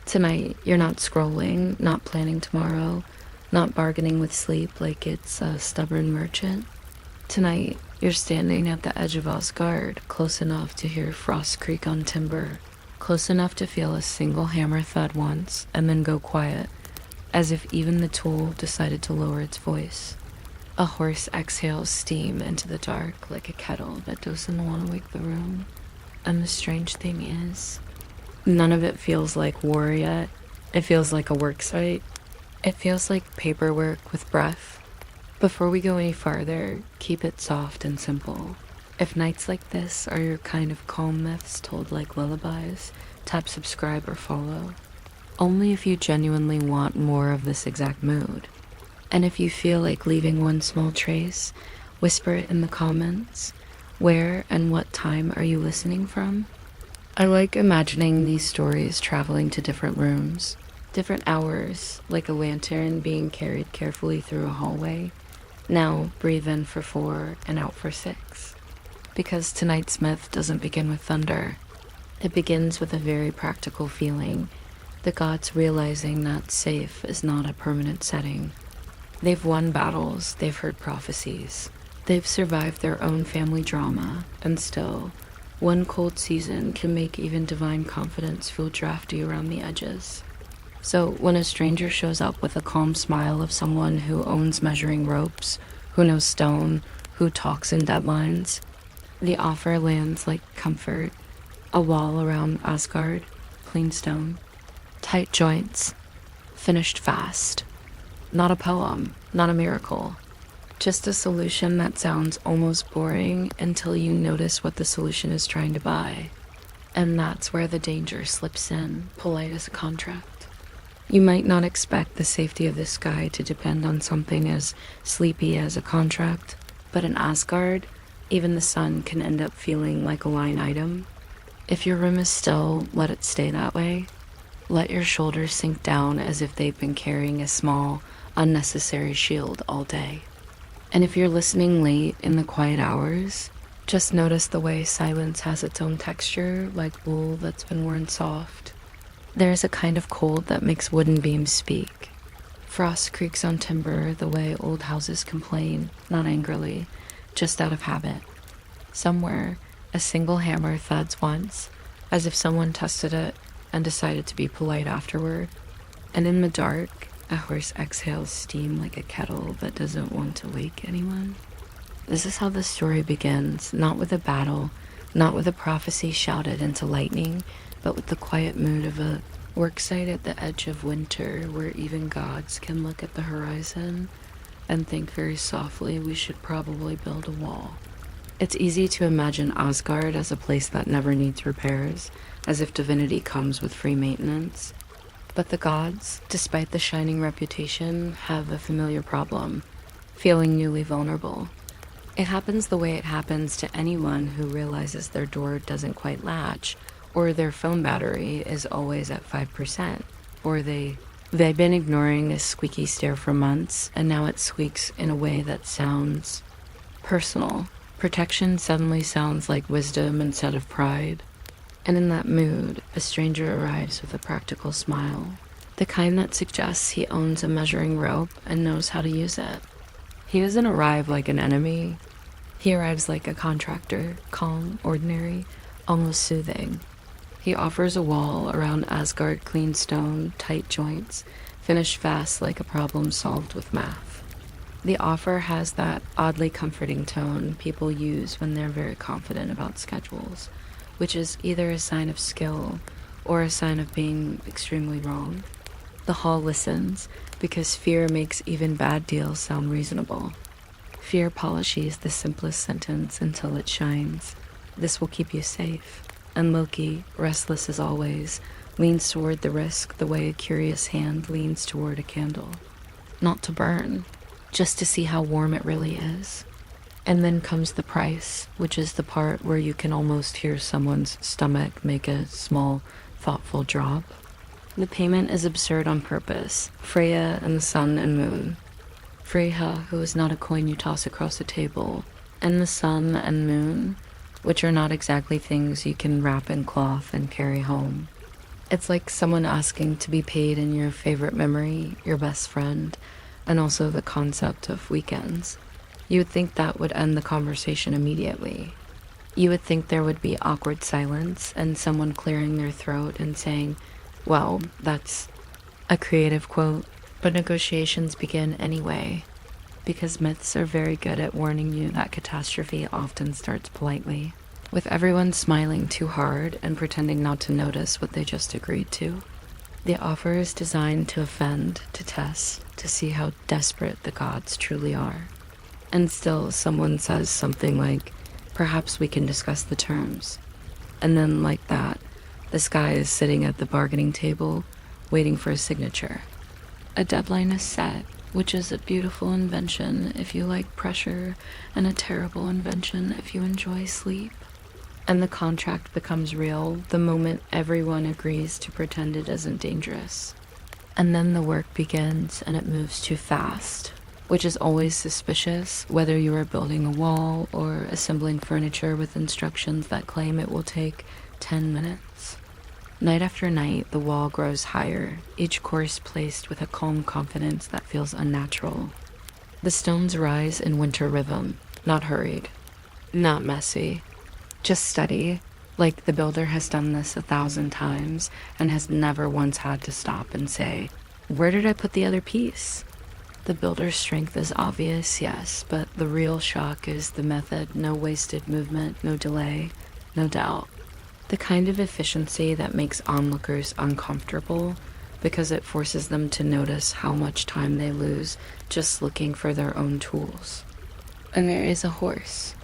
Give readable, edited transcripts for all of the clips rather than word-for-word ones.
Tonight, you're not scrolling, not planning tomorrow, not bargaining with sleep like it's a stubborn merchant. Tonight, you're standing at the edge of Asgard, close enough to hear frost creak on timber, close enough to feel a single hammer thud once and then go quiet, as if even the tool decided to lower its voice. A horse exhales steam into the dark like a kettle that doesn't want to wake the room. And the strange thing is, none of it feels like war yet. It feels like a work site. It feels like paperwork with breath. Before we go any farther, keep it soft and simple. If nights like this are your kind of calm myths told like lullabies, tap subscribe or follow. Only if you genuinely want more of this exact mood. And if you feel like leaving one small trace, whisper it in the comments. Where and what time are you listening from? I like imagining these stories traveling to different rooms, different hours, like a lantern being carried carefully through a hallway. Now breathe in for 4 and out for 6. Because tonight's myth doesn't begin with thunder. It begins with a very practical feeling, the gods realizing that safe is not a permanent setting. They've won battles, they've heard prophecies, they've survived their own family drama, and still, one cold season can make even divine confidence feel drafty around the edges. So when a stranger shows up with a calm smile of someone who owns measuring ropes, who knows stone, who talks in deadlines, the offer lands like comfort. A wall around Asgard, clean stone, tight joints, finished fast. Not a poem, not a miracle. Just a solution that sounds almost boring until you notice what the solution is trying to buy. And that's where the danger slips in, polite as a contract. You might not expect the safety of the sky to depend on something as sleepy as a contract, but in Asgard, even the sun can end up feeling like a line item. If your room is still, let it stay that way. Let your shoulders sink down as if they've been carrying a small, unnecessary shield all day. And if you're listening late in the quiet hours, just notice the way silence has its own texture, like wool that's been worn soft. There's a kind of cold that makes wooden beams speak. Frost creaks on timber the way old houses complain, not angrily, just out of habit. Somewhere, a single hammer thuds once, as if someone tested it and decided to be polite afterward. And in the dark, a horse exhales steam like a kettle that doesn't want to wake anyone. This is how the story begins, not with a battle, not with a prophecy shouted into lightning, but with the quiet mood of a worksite at the edge of winter where even gods can look at the horizon and think very softly we should probably build a wall. It's easy to imagine Asgard as a place that never needs repairs, as if divinity comes with free maintenance. But the gods, despite the shining reputation, have a familiar problem, feeling newly vulnerable. It happens the way it happens to anyone who realizes their door doesn't quite latch, or their phone battery is always at 5%, or they've been ignoring this squeaky stair for months, and now it squeaks in a way that sounds personal. Protection suddenly sounds like wisdom instead of pride. And in that mood, a stranger arrives with a practical smile, the kind that suggests he owns a measuring rope and knows how to use it. He doesn't arrive like an enemy. He arrives like a contractor, calm, ordinary, almost soothing. He offers a wall around Asgard clean stone, tight joints, finished fast like a problem solved with math. The offer has that oddly comforting tone people use when they're very confident about schedules, which is either a sign of skill or a sign of being extremely wrong. The hall listens because fear makes even bad deals sound reasonable. Fear polishes the simplest sentence until it shines. This will keep you safe. And Loki, restless as always, leans toward the risk the way a curious hand leans toward a candle. Not to burn, just to see how warm it really is. And then comes the price, which is the part where you can almost hear someone's stomach make a small, thoughtful drop. The payment is absurd on purpose. Freya and the sun and moon. Freya, who is not a coin you toss across a table, and the sun and moon, which are not exactly things you can wrap in cloth and carry home. It's like someone asking to be paid in your favorite memory, your best friend, and also the concept of weekends. You would think that would end the conversation immediately. You would think there would be awkward silence and someone clearing their throat and saying, well, that's a creative quote. But negotiations begin anyway, because myths are very good at warning you that catastrophe often starts politely, with everyone smiling too hard and pretending not to notice what they just agreed to. The offer is designed to offend, to test, to see how desperate the gods truly are. And still someone says something like, perhaps we can discuss the terms. And then like that, this guy is sitting at the bargaining table, waiting for a signature. A deadline is set, which is a beautiful invention if you like pressure, and a terrible invention if you enjoy sleep. And the contract becomes real the moment everyone agrees to pretend it isn't dangerous. And then the work begins and it moves too fast, which is always suspicious, whether you are building a wall or assembling furniture with instructions that claim it will take 10 minutes. Night after night, the wall grows higher, each course placed with a calm confidence that feels unnatural. The stones rise in winter rhythm, not hurried, not messy, just steady, like the builder has done this 1,000 times and has never once had to stop and say, where did I put the other piece? The builder's strength is obvious, yes, but the real shock is the method, no wasted movement, no delay, no doubt. The kind of efficiency that makes onlookers uncomfortable because it forces them to notice how much time they lose just looking for their own tools. And there is a horse.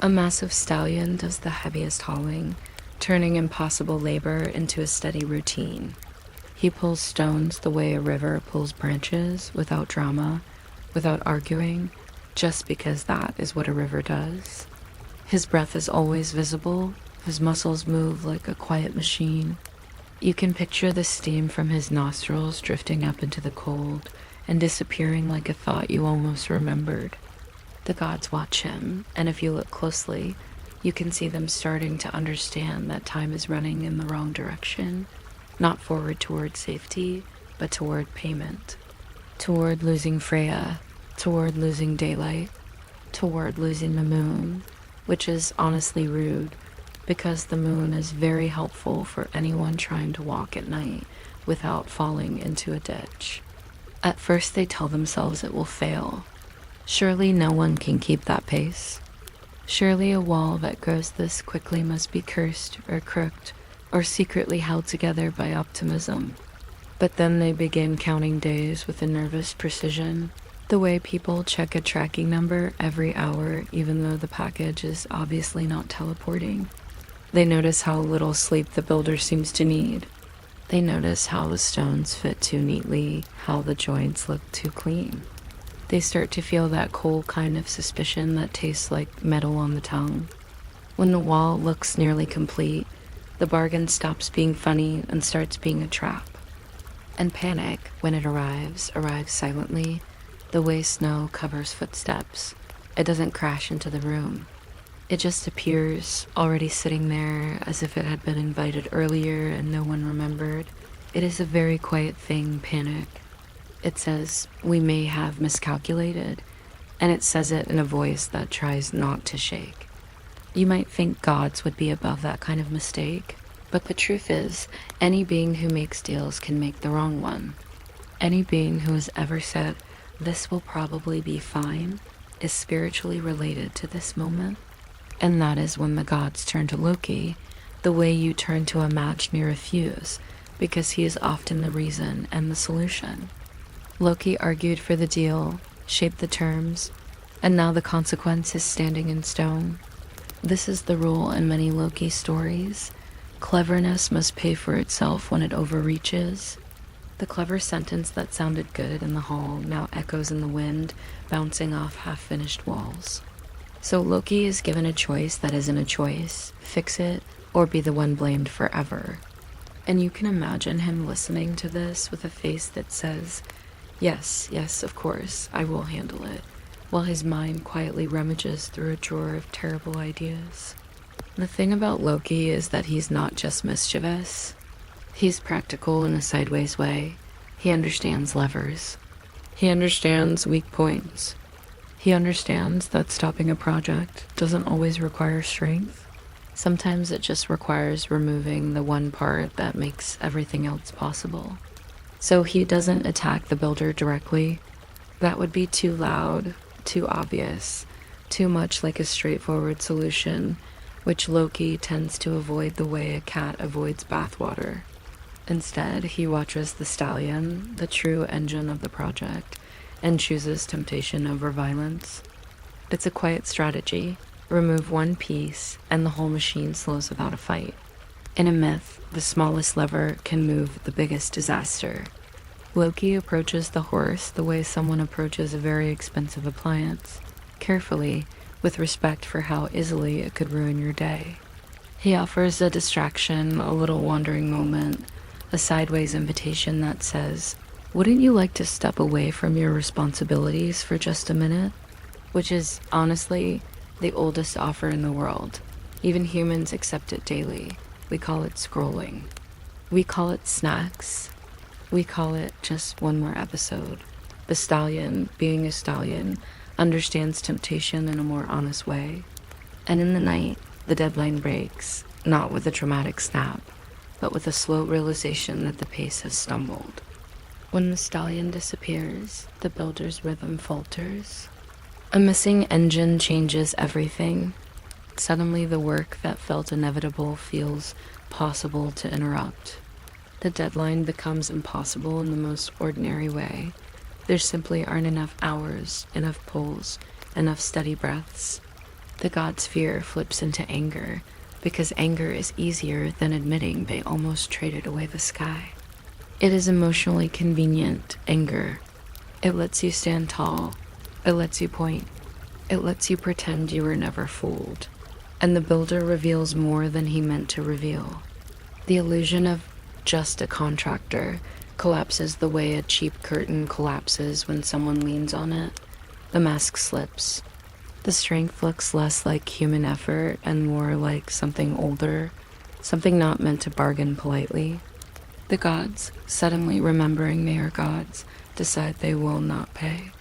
A massive stallion does the heaviest hauling, turning impossible labor into a steady routine. He pulls stones the way a river pulls branches, without drama, without arguing, just because that is what a river does. His breath is always visible. His muscles move like a quiet machine. You can picture the steam from his nostrils drifting up into the cold and disappearing like a thought you almost remembered. The gods watch him, and if you look closely, you can see them starting to understand that time is running in the wrong direction, not forward toward safety, but toward payment, toward losing Freya, toward losing daylight, toward losing the moon, which is honestly rude, because the moon is very helpful for anyone trying to walk at night without falling into a ditch. At first they tell themselves it will fail. Surely no one can keep that pace. Surely a wall that grows this quickly must be cursed or crooked or secretly held together by optimism. But then they begin counting days with a nervous precision, the way people check a tracking number every hour even though the package is obviously not teleporting. They notice how little sleep the builder seems to need. They notice how the stones fit too neatly, how the joints look too clean. They start to feel that cold kind of suspicion that tastes like metal on the tongue. When the wall looks nearly complete, the bargain stops being funny and starts being a trap. And panic, when it arrives silently, the way snow covers footsteps. It doesn't crash into the room. It just appears, already sitting there as if it had been invited earlier and no one remembered. It is a very quiet thing, panic. It says, we may have miscalculated, and it says it in a voice that tries not to shake. You might think gods would be above that kind of mistake, but the truth is, any being who makes deals can make the wrong one. Any being who has ever said, this will probably be fine, is spiritually related to this moment. And that is when the gods turn to Loki, the way you turn to a match near a fuse, because he is often the reason and the solution. Loki argued for the deal, shaped the terms, and now the consequence is standing in stone. This is the rule in many Loki stories. Cleverness must pay for itself when it overreaches. The clever sentence that sounded good in the hall now echoes in the wind, bouncing off half-finished walls. So Loki is given a choice that isn't a choice, fix it, or be the one blamed forever. And you can imagine him listening to this with a face that says, yes, of course, I will handle it, while his mind quietly rummages through a drawer of terrible ideas. The thing about Loki is that he's not just mischievous. He's practical in a sideways way. He understands levers. He understands weak points. He understands that stopping a project doesn't always require strength. Sometimes it just requires removing the one part that makes everything else possible. So he doesn't attack the builder directly. That would be too loud, too obvious, too much like a straightforward solution, which Loki tends to avoid the way a cat avoids bathwater. Instead, he watches the stallion, the true engine of the project, and chooses temptation over violence. It's a quiet strategy. Remove one piece, and the whole machine slows without a fight. In a myth, the smallest lever can move the biggest disaster. Loki approaches the horse the way someone approaches a very expensive appliance, carefully, with respect for how easily it could ruin your day. He offers a distraction, a little wandering moment, a sideways invitation that says, "Wouldn't you like to step away from your responsibilities for just a minute?" Which is, honestly, the oldest offer in the world. Even humans accept it daily. We call it scrolling. We call it snacks. We call it just one more episode. The stallion, being a stallion, understands temptation in a more honest way. And in the night, the deadline breaks, not with a dramatic snap, but with a slow realization that the pace has stumbled. When the stallion disappears, the builder's rhythm falters. A missing engine changes everything. Suddenly the work that felt inevitable feels possible to interrupt. The deadline becomes impossible in the most ordinary way. There simply aren't enough hours, enough pulls, enough steady breaths. The god's fear flips into anger, because anger is easier than admitting they almost traded away the sky. It is emotionally convenient, anger. It lets you stand tall. It lets you point. It lets you pretend you were never fooled. And the builder reveals more than he meant to reveal. The illusion of just a contractor collapses the way a cheap curtain collapses when someone leans on it. The mask slips. The strength looks less like human effort and more like something older, something not meant to bargain politely. The gods, suddenly remembering they are gods, decide they will not pay.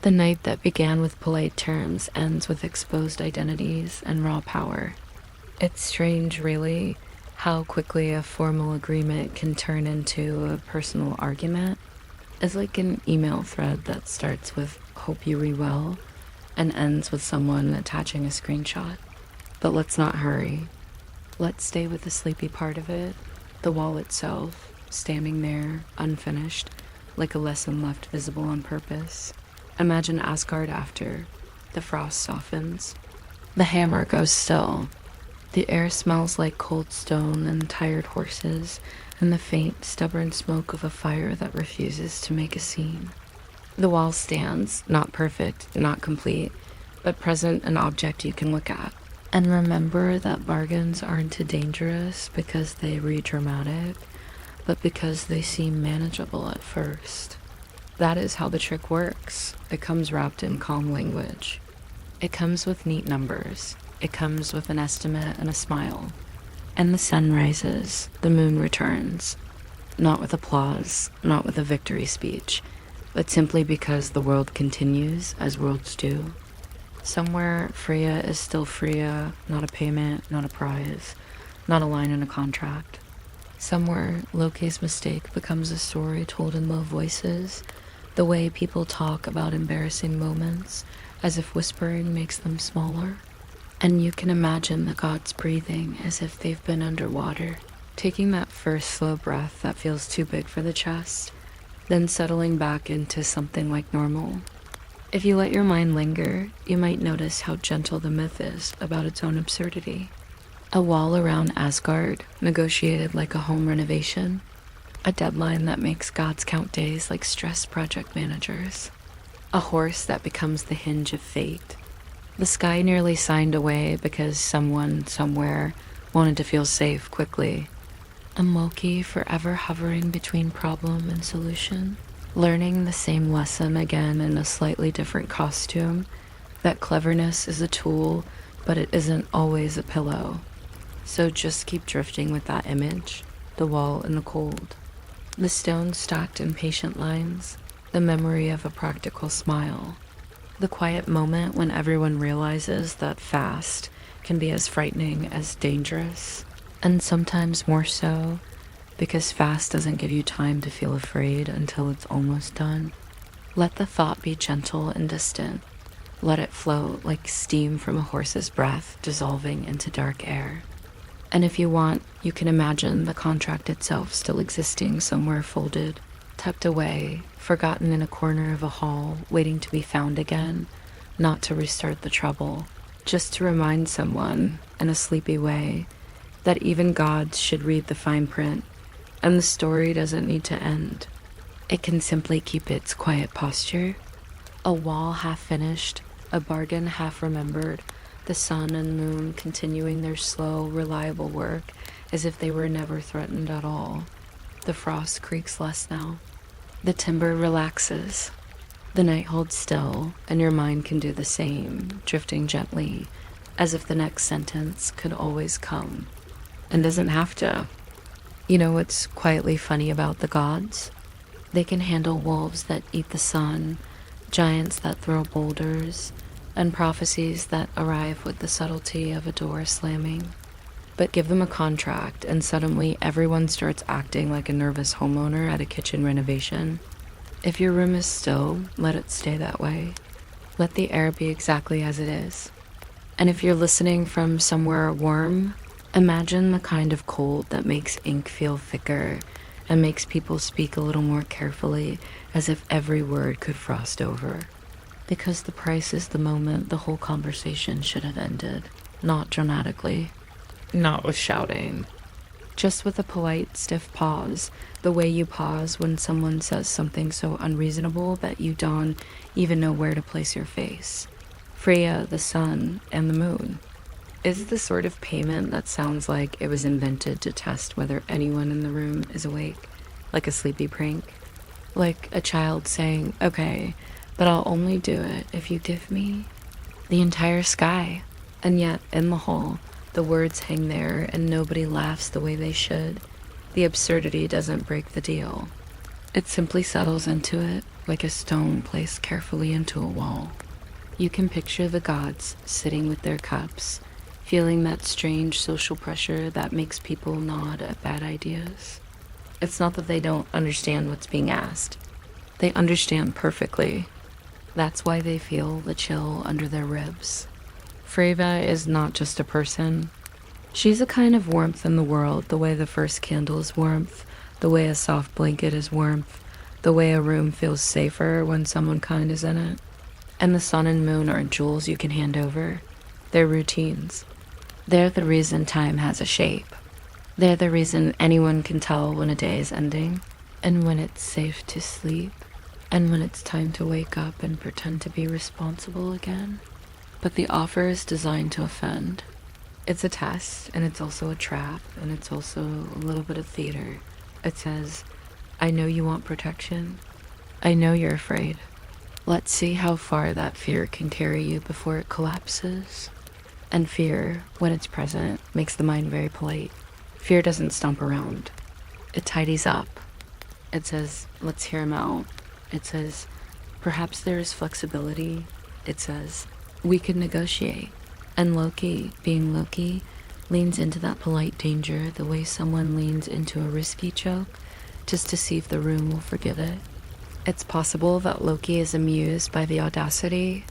The night that began with polite terms ends with exposed identities and raw power. It's strange, really, how quickly a formal agreement can turn into a personal argument. It's like an email thread that starts with "hope you read well" and ends with someone attaching a screenshot. But let's not hurry. Let's stay with the sleepy part of it, the wall itself, standing there, unfinished, like a lesson left visible on purpose. Imagine Asgard after. The frost softens. The hammer goes still. The air smells like cold stone and tired horses, and the faint, stubborn smoke of a fire that refuses to make a scene. The wall stands, not perfect, not complete, but present, an object you can look at. And remember that bargains aren't too dangerous because they read dramatic, but because they seem manageable at first. That is how the trick works. It comes wrapped in calm language. It comes with neat numbers. It comes with an estimate and a smile. And the sun rises, the moon returns. Not with applause, not with a victory speech, but simply because the world continues as worlds do. Somewhere, Freya is still Freya, not a payment, not a prize, not a line in a contract. Somewhere, Loki's mistake becomes a story told in low voices, the way people talk about embarrassing moments, as if whispering makes them smaller. And you can imagine the gods breathing as if they've been underwater, taking that first slow breath that feels too big for the chest, then settling back into something like normal. If you let your mind linger, you might notice how gentle the myth is about its own absurdity. A wall around Asgard, negotiated like a home renovation. A deadline that makes gods count days like stressed project managers. A horse that becomes the hinge of fate. The sky nearly signed away because someone, somewhere, wanted to feel safe quickly. And Loki forever hovering between problem and solution, learning the same lesson again in a slightly different costume, that cleverness is a tool, but it isn't always a pillow. So just keep drifting with that image. the wall in the cold, the stones stacked in patient lines, the memory of a practical smile, the quiet moment when everyone realizes that fast can be as frightening as dangerous, and sometimes more so, because fast doesn't give you time to feel afraid until it's almost done. Let the thought be gentle and distant. Let it float like steam from a horse's breath dissolving into dark air. And if you want, you can imagine the contract itself still existing somewhere folded, tucked away, forgotten in a corner of a hall, waiting to be found again, not to restart the trouble, just to remind someone, in a sleepy way, that even gods should read the fine print, and the story doesn't need to end. It can simply keep its quiet posture. A wall half finished, a bargain half remembered, the sun and moon continuing their slow, reliable work as if they were never threatened at all. The frost creaks less now. The timber relaxes. The night holds still, and your mind can do the same, drifting gently, as if the next sentence could always come. And doesn't have to. You know what's quietly funny about the gods? They can handle wolves that eat the sun, giants that throw boulders, and prophecies that arrive with the subtlety of a door slamming. But give them a contract, and suddenly everyone starts acting like a nervous homeowner at a kitchen renovation. If your room is still, let it stay that way. Let the air be exactly as it is. And if you're listening from somewhere warm, imagine the kind of cold that makes ink feel thicker and makes people speak a little more carefully, as if every word could frost over. Because the price is the moment the whole conversation should have ended, not dramatically, not with shouting, just with a polite, stiff pause, the way you pause when someone says something so unreasonable that you don't even know where to place your face. Freya, the sun, and the moon. Is the sort of payment that sounds like it was invented to test whether anyone in the room is awake, like a sleepy prank. Like a child saying, okay, but I'll only do it if you give me the entire sky. And yet, in the hall, the words hang there and nobody laughs the way they should. The absurdity doesn't break the deal. It simply settles into it like a stone placed carefully into a wall. You can picture the gods sitting with their cups, feeling that strange social pressure that makes people nod at bad ideas. It's not that they don't understand what's being asked. They understand perfectly. That's why they feel the chill under their ribs. Freya is not just a person. She's a kind of warmth in the world, the way the first candle is warmth, the way a soft blanket is warmth, the way a room feels safer when someone kind is in it. And the sun and moon aren't jewels you can hand over. They're routines. They're the reason time has a shape. They're the reason anyone can tell when a day is ending, and when it's safe to sleep, and when it's time to wake up and pretend to be responsible again. But the offer is designed to offend. It's a test, and it's also a trap, and it's also a little bit of theater. It says, I know you want protection. I know you're afraid. Let's see how far that fear can carry you before it collapses. And fear, when it's present, makes the mind very polite. Fear doesn't stomp around. It tidies up. It says, let's hear him out. It says, perhaps there is flexibility. It says, we could negotiate. And Loki, being Loki, leans into that polite danger the way someone leans into a risky choke, just to see if the room will forgive it. It's possible that Loki is amused by the audacity.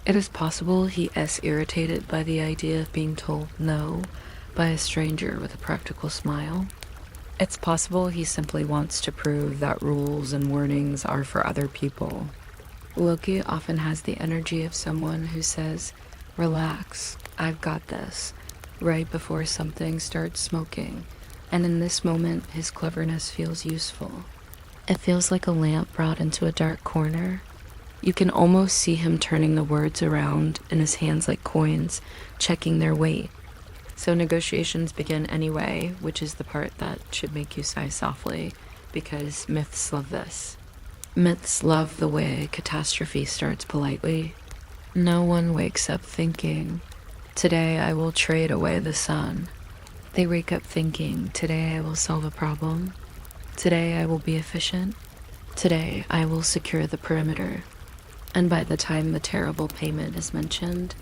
It is possible he is irritated by the idea of being told no by a stranger with a practical smile. It's possible he simply wants to prove that rules and warnings are for other people. Loki often has the energy of someone who says, relax, I've got this, right before something starts smoking, and in this moment his cleverness feels useful. It feels like a lamp brought into a dark corner. You can almost see him turning the words around in his hands like coins, checking their weight. So negotiations begin anyway, which is the part that should make you sigh softly, because myths love this. Myths love the way catastrophe starts politely. No one wakes up thinking, today I will trade away the sun. They wake up thinking, today I will solve a problem. Today I will be efficient. Today I will secure the perimeter. And by the time the terrible payment is mentioned,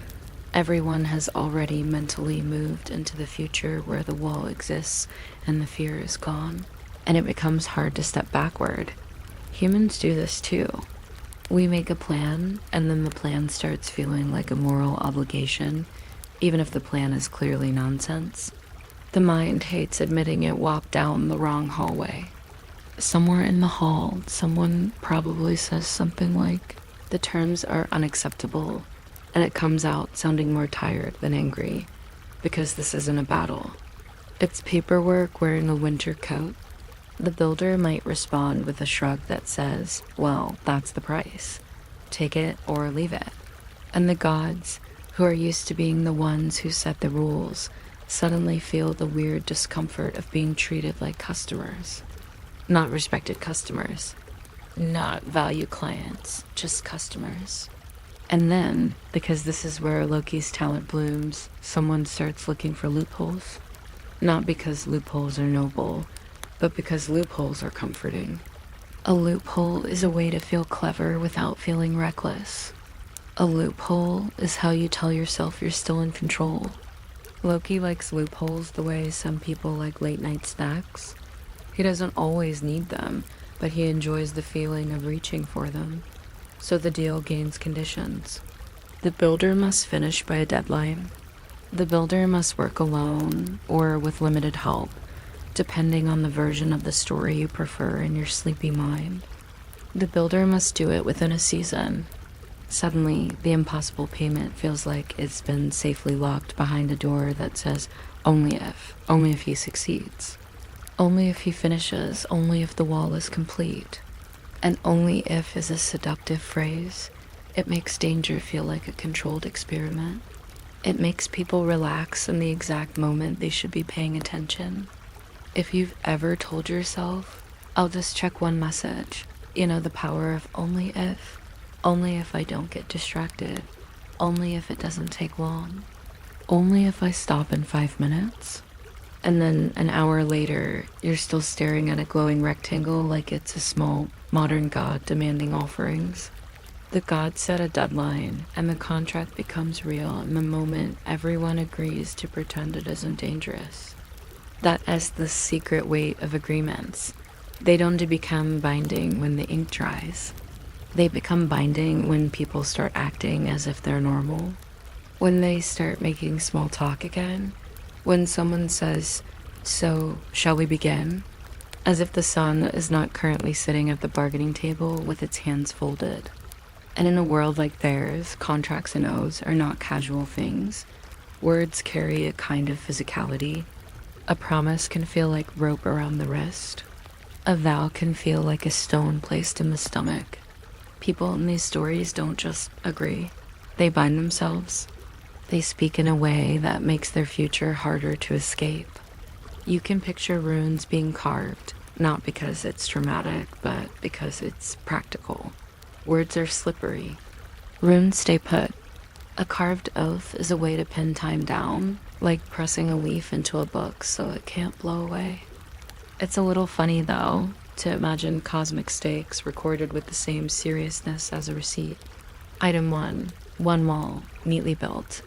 everyone has already mentally moved into the future where the wall exists and the fear is gone, and it becomes hard to step backward. Humans do this too. We make a plan, and then the plan starts feeling like a moral obligation, even if the plan is clearly nonsense. The mind hates admitting it walked down the wrong hallway. Somewhere in the hall, someone probably says something like, "The terms are unacceptable," and it comes out sounding more tired than angry, because this isn't a battle. It's paperwork wearing a winter coat. The builder might respond with a shrug that says, "Well, that's the price. Take it or leave it." And the gods, who are used to being the ones who set the rules, suddenly feel the weird discomfort of being treated like customers. Not respected customers. Not value clients, just customers. And then, because this is where Loki's talent blooms, someone starts looking for loopholes. Not because loopholes are noble, but because loopholes are comforting. A loophole is a way to feel clever without feeling reckless. A loophole is how you tell yourself you're still in control. Loki likes loopholes the way some people like late-night snacks. He doesn't always need them, but he enjoys the feeling of reaching for them. So the deal gains conditions. The builder must finish by a deadline. The builder must work alone or with limited help, depending on the version of the story you prefer in your sleepy mind. The builder must do it within a season. Suddenly, the impossible payment feels like it's been safely locked behind a door that says, only if he succeeds. Only if he finishes, only if the wall is complete. And only if is a seductive phrase. It makes danger feel like a controlled experiment. It makes people relax in the exact moment they should be paying attention. If you've ever told yourself, I'll just check one message, the power of only if I don't get distracted, only if it doesn't take long, only if I stop in 5 minutes. And then an hour later, you're still staring at a glowing rectangle like it's a small, modern god demanding offerings. The god set a deadline, and the contract becomes real in the moment everyone agrees to pretend it isn't dangerous. That is the secret weight of agreements. They don't become binding when the ink dries. They become binding when people start acting as if they're normal. When they start making small talk again. When someone says, "So, shall we begin?" As if the sun is not currently sitting at the bargaining table with its hands folded. And in a world like theirs, contracts and oaths are not casual things. Words carry a kind of physicality. A promise can feel like rope around the wrist. A vow can feel like a stone placed in the stomach. People in these stories don't just agree. They bind themselves. They speak in a way that makes their future harder to escape. You can picture runes being carved, not because it's dramatic, but because it's practical. Words are slippery. Runes stay put. A carved oath is a way to pin time down, like pressing a leaf into a book so it can't blow away. It's a little funny, though, to imagine cosmic stakes recorded with the same seriousness as a receipt. Item 1, one wall, neatly built.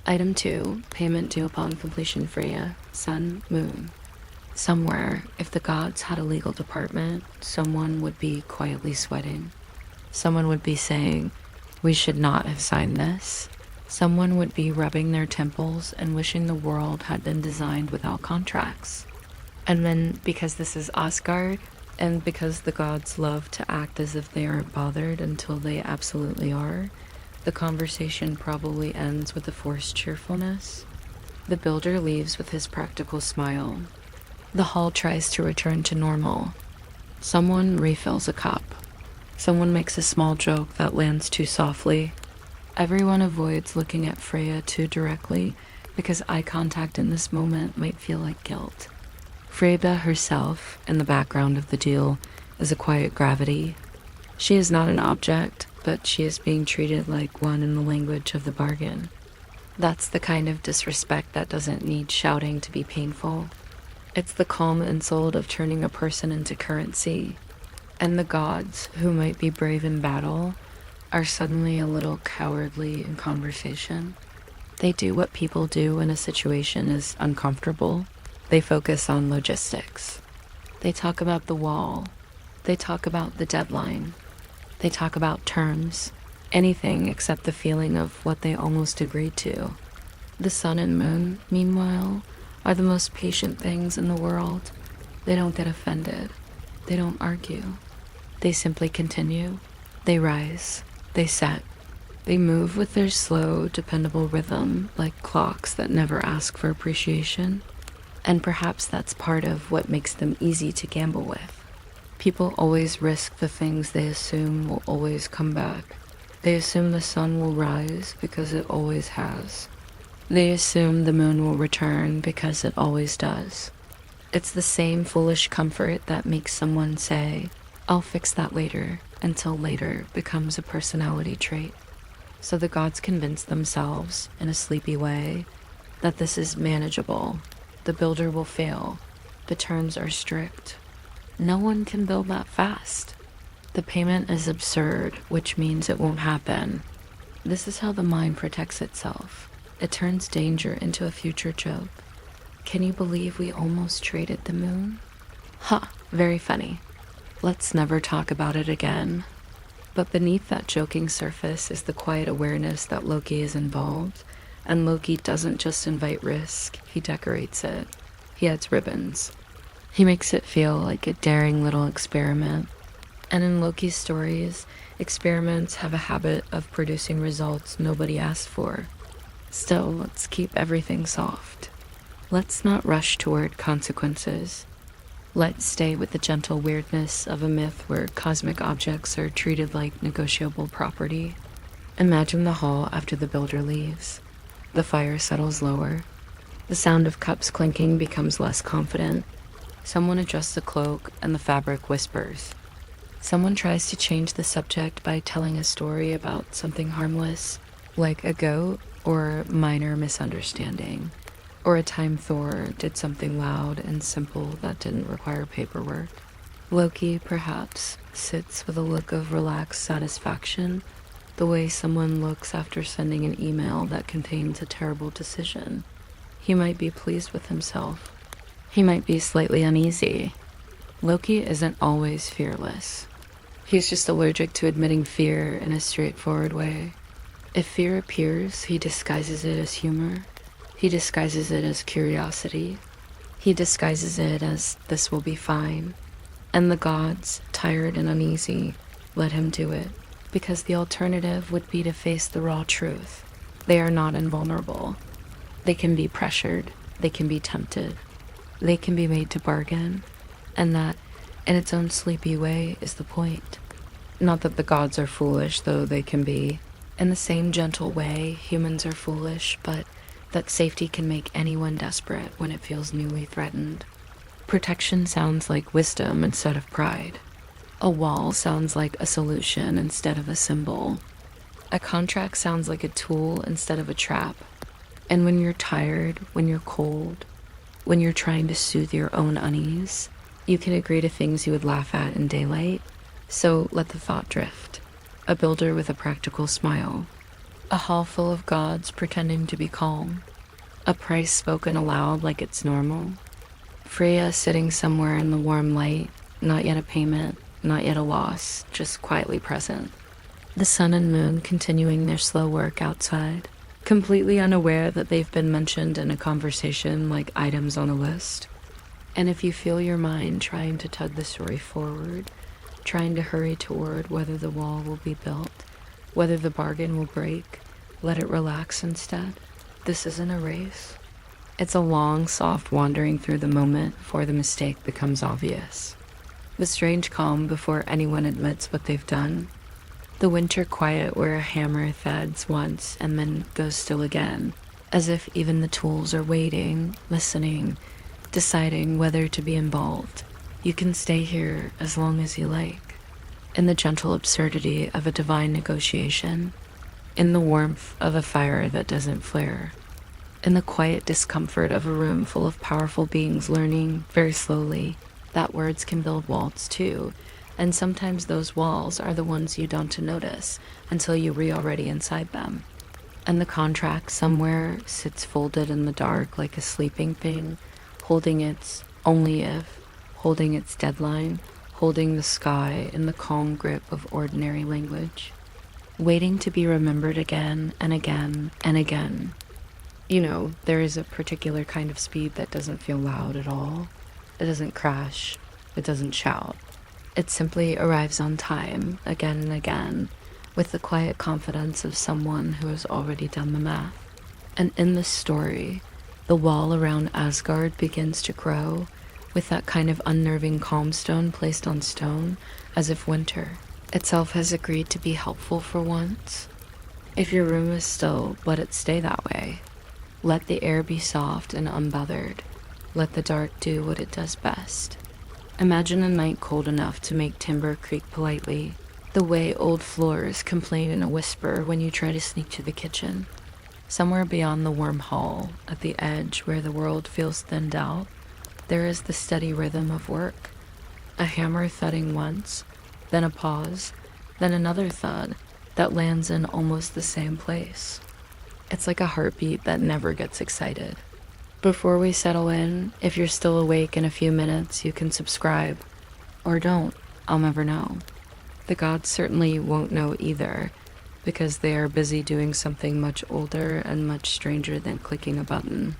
Item 2, payment due upon completion. Freya, sun, moon. Somewhere, if the gods had a legal department, someone would be quietly sweating. Someone would be saying, "We should not have signed this." Someone would be rubbing their temples and wishing the world had been designed without contracts. And then, because this is Asgard, and because the gods love to act as if they aren't bothered until they absolutely are, the conversation probably ends with a forced cheerfulness. The builder leaves with his practical smile. The hall tries to return to normal. Someone refills a cup. Someone makes a small joke that lands too softly. Everyone avoids looking at Freya too directly because eye contact in this moment might feel like guilt. Freya herself, in the background of the deal, is a quiet gravity. She is not an object, but she is being treated like one in the language of the bargain. That's the kind of disrespect that doesn't need shouting to be painful. It's the calm insult of turning a person into currency. And the gods, who might be brave in battle, are suddenly a little cowardly in conversation. They do what people do when a situation is uncomfortable. They focus on logistics. They talk about the wall. They talk about the deadline. They talk about terms. Anything except the feeling of what they almost agreed to. The sun and moon, meanwhile, are the most patient things in the world. They don't get offended. They don't argue. They simply continue. They rise. They set. They move with their slow, dependable rhythm, like clocks that never ask for appreciation. And perhaps that's part of what makes them easy to gamble with. People always risk the things they assume will always come back. They assume the sun will rise because it always has. They assume the moon will return because it always does. It's the same foolish comfort that makes someone say, "I'll fix that later," until later becomes a personality trait. So the gods convince themselves, in a sleepy way, that this is manageable. The builder will fail. The terms are strict. No one can build that fast. The payment is absurd, which means it won't happen. This is how the mind protects itself. It turns danger into a future joke. Can you believe we almost traded the moon? Ha, very funny. Let's never talk about it again. But beneath that joking surface is the quiet awareness that Loki is involved, and Loki doesn't just invite risk, he decorates it. He adds ribbons. He makes it feel like a daring little experiment. And in Loki's stories, experiments have a habit of producing results nobody asked for. Still, let's keep everything soft. Let's not rush toward consequences. Let's stay with the gentle weirdness of a myth where cosmic objects are treated like negotiable property. Imagine the hall after the builder leaves. The fire settles lower. The sound of cups clinking becomes less confident. Someone adjusts the cloak and the fabric whispers. Someone tries to change the subject by telling a story about something harmless, like a goat or minor misunderstanding, or a time Thor did something loud and simple that didn't require paperwork. Loki, perhaps, sits with a look of relaxed satisfaction, the way someone looks after sending an email that contains a terrible decision. He might be pleased with himself. He might be slightly uneasy. Loki isn't always fearless. He's just allergic to admitting fear in a straightforward way. If fear appears, he disguises it as humor. He disguises it as curiosity. He disguises it as "this will be fine." And the gods, tired and uneasy, let him do it, because the alternative would be to face the raw truth. They are not invulnerable. They can be pressured. They can be tempted. They can be made to bargain. And that, in its own sleepy way, is the point. Not that the gods are foolish, though they can be. In the same gentle way, humans are foolish, but that safety can make anyone desperate when it feels newly threatened. Protection sounds like wisdom instead of pride. A wall sounds like a solution instead of a symbol. A contract sounds like a tool instead of a trap. And when you're tired, when you're cold, when you're trying to soothe your own unease, you can agree to things you would laugh at in daylight. So let the thought drift. A builder with a practical smile. A hall full of gods pretending to be calm. A price spoken aloud like it's normal. Freya sitting somewhere in the warm light, not yet a payment, not yet a loss, just quietly present. The sun and moon continuing their slow work outside, completely unaware that they've been mentioned in a conversation like items on a list. And if you feel your mind trying to tug the story forward, trying to hurry toward whether the wall will be built, whether the bargain will break, let it relax instead. This isn't a race. It's a long, soft wandering through the moment before the mistake becomes obvious. The strange calm before anyone admits what they've done. The winter quiet where a hammer thuds once and then goes still again, as if even the tools are waiting, listening, deciding whether to be involved. You can stay here as long as you like. In the gentle absurdity of a divine negotiation, in the warmth of a fire that doesn't flare, in the quiet discomfort of a room full of powerful beings learning very slowly that words can build walls too, and sometimes those walls are the ones you don't notice until you're already inside them. And the contract somewhere sits folded in the dark like a sleeping thing, holding its only if, holding its deadline, holding the sky in the calm grip of ordinary language, waiting to be remembered again and again and again. You know, there is a particular kind of speed that doesn't feel loud at all. It doesn't crash. It doesn't shout. It simply arrives on time, again and again, with the quiet confidence of someone who has already done the math. And in this story, the wall around Asgard begins to grow with that kind of unnerving calm stone placed on stone, as if winter itself has agreed to be helpful for once. If your room is still, let it stay that way. Let the air be soft and unbothered. Let the dark do what it does best. Imagine a night cold enough to make timber creak politely, the way old floors complain in a whisper when you try to sneak to the kitchen. Somewhere beyond the warm hall, at the edge where the world feels thinned out, there is the steady rhythm of work. A hammer thudding once, then a pause, then another thud that lands in almost the same place. It's like a heartbeat that never gets excited. Before we settle in, if you're still awake in a few minutes, you can subscribe. Or don't, I'll never know. The gods certainly won't know either, because they are busy doing something much older and much stranger than clicking a button.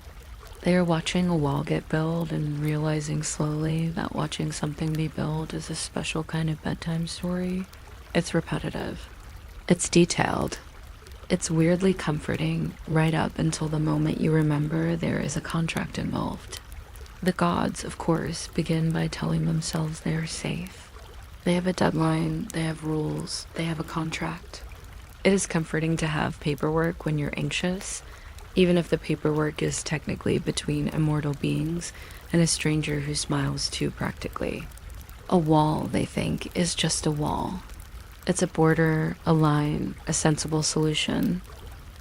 They are watching a wall get built and realizing slowly that watching something be built is a special kind of bedtime story. It's repetitive. It's detailed. It's weirdly comforting right up until the moment you remember there is a contract involved. The gods, of course, begin by telling themselves they are safe. They have a deadline, they have rules, they have a contract. It is comforting to have paperwork when you're anxious, even if the paperwork is technically between immortal beings and a stranger who smiles too practically. A wall, they think, is just a wall. It's a border, a line, a sensible solution.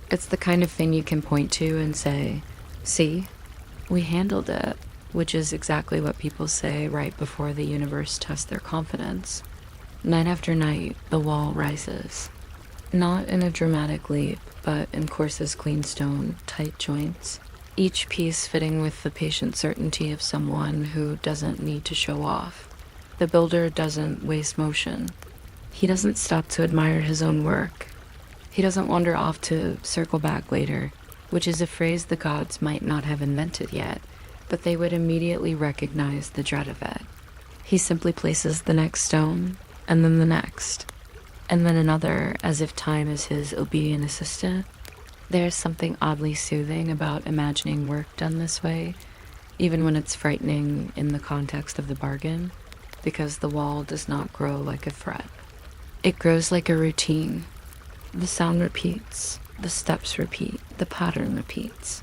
It's the kind of thing you can point to and say, "See, we handled it," which is exactly what people say right before the universe tests their confidence. Night after night, the wall rises. Not in a dramatic leap, but in courses clean stone, tight joints, each piece fitting with the patient certainty of someone who doesn't need to show off. The builder doesn't waste motion. He doesn't stop to admire his own work. He doesn't wander off to circle back later, which is a phrase the gods might not have invented yet, but they would immediately recognize the dread of it. He simply places the next stone, and then the next, and then another, as if time is his obedient assistant. There's something oddly soothing about imagining work done this way, even when it's frightening in the context of the bargain, because the wall does not grow like a threat. It grows like a routine. The sound repeats, the steps repeat, the pattern repeats.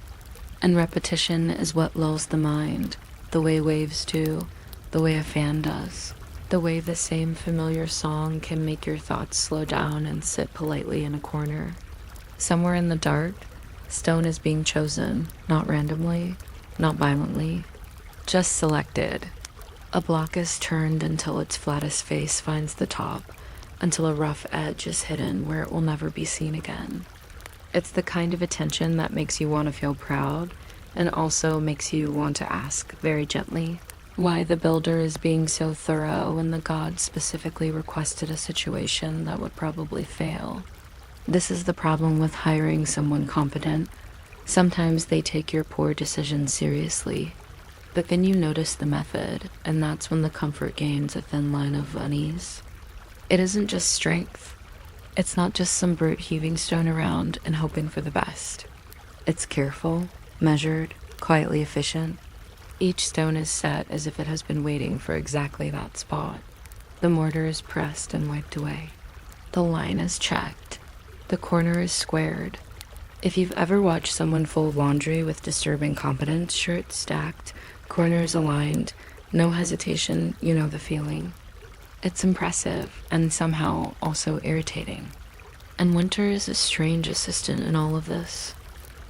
And repetition is what lulls the mind, the way waves do, the way a fan does, the way the same familiar song can make your thoughts slow down and sit politely in a corner. Somewhere in the dark, stone is being chosen, not randomly, not violently, just selected. A block is turned until its flattest face finds the top, until a rough edge is hidden where it will never be seen again. It's the kind of attention that makes you want to feel proud and also makes you want to ask very gently why the builder is being so thorough when the gods specifically requested a situation that would probably fail. This is the problem with hiring someone competent. Sometimes they take your poor decisions seriously, but then you notice the method, and that's when the comfort gains a thin line of unease. It isn't just strength. It's not just some brute heaving stone around and hoping for the best. It's careful, measured, quietly efficient. Each stone is set as if it has been waiting for exactly that spot. The mortar is pressed and wiped away. The line is checked. The corner is squared. If you've ever watched someone fold laundry with disturbing competence, shirts stacked, corners aligned, no hesitation, you know the feeling. It's impressive and somehow also irritating. And winter is a strange assistant in all of this.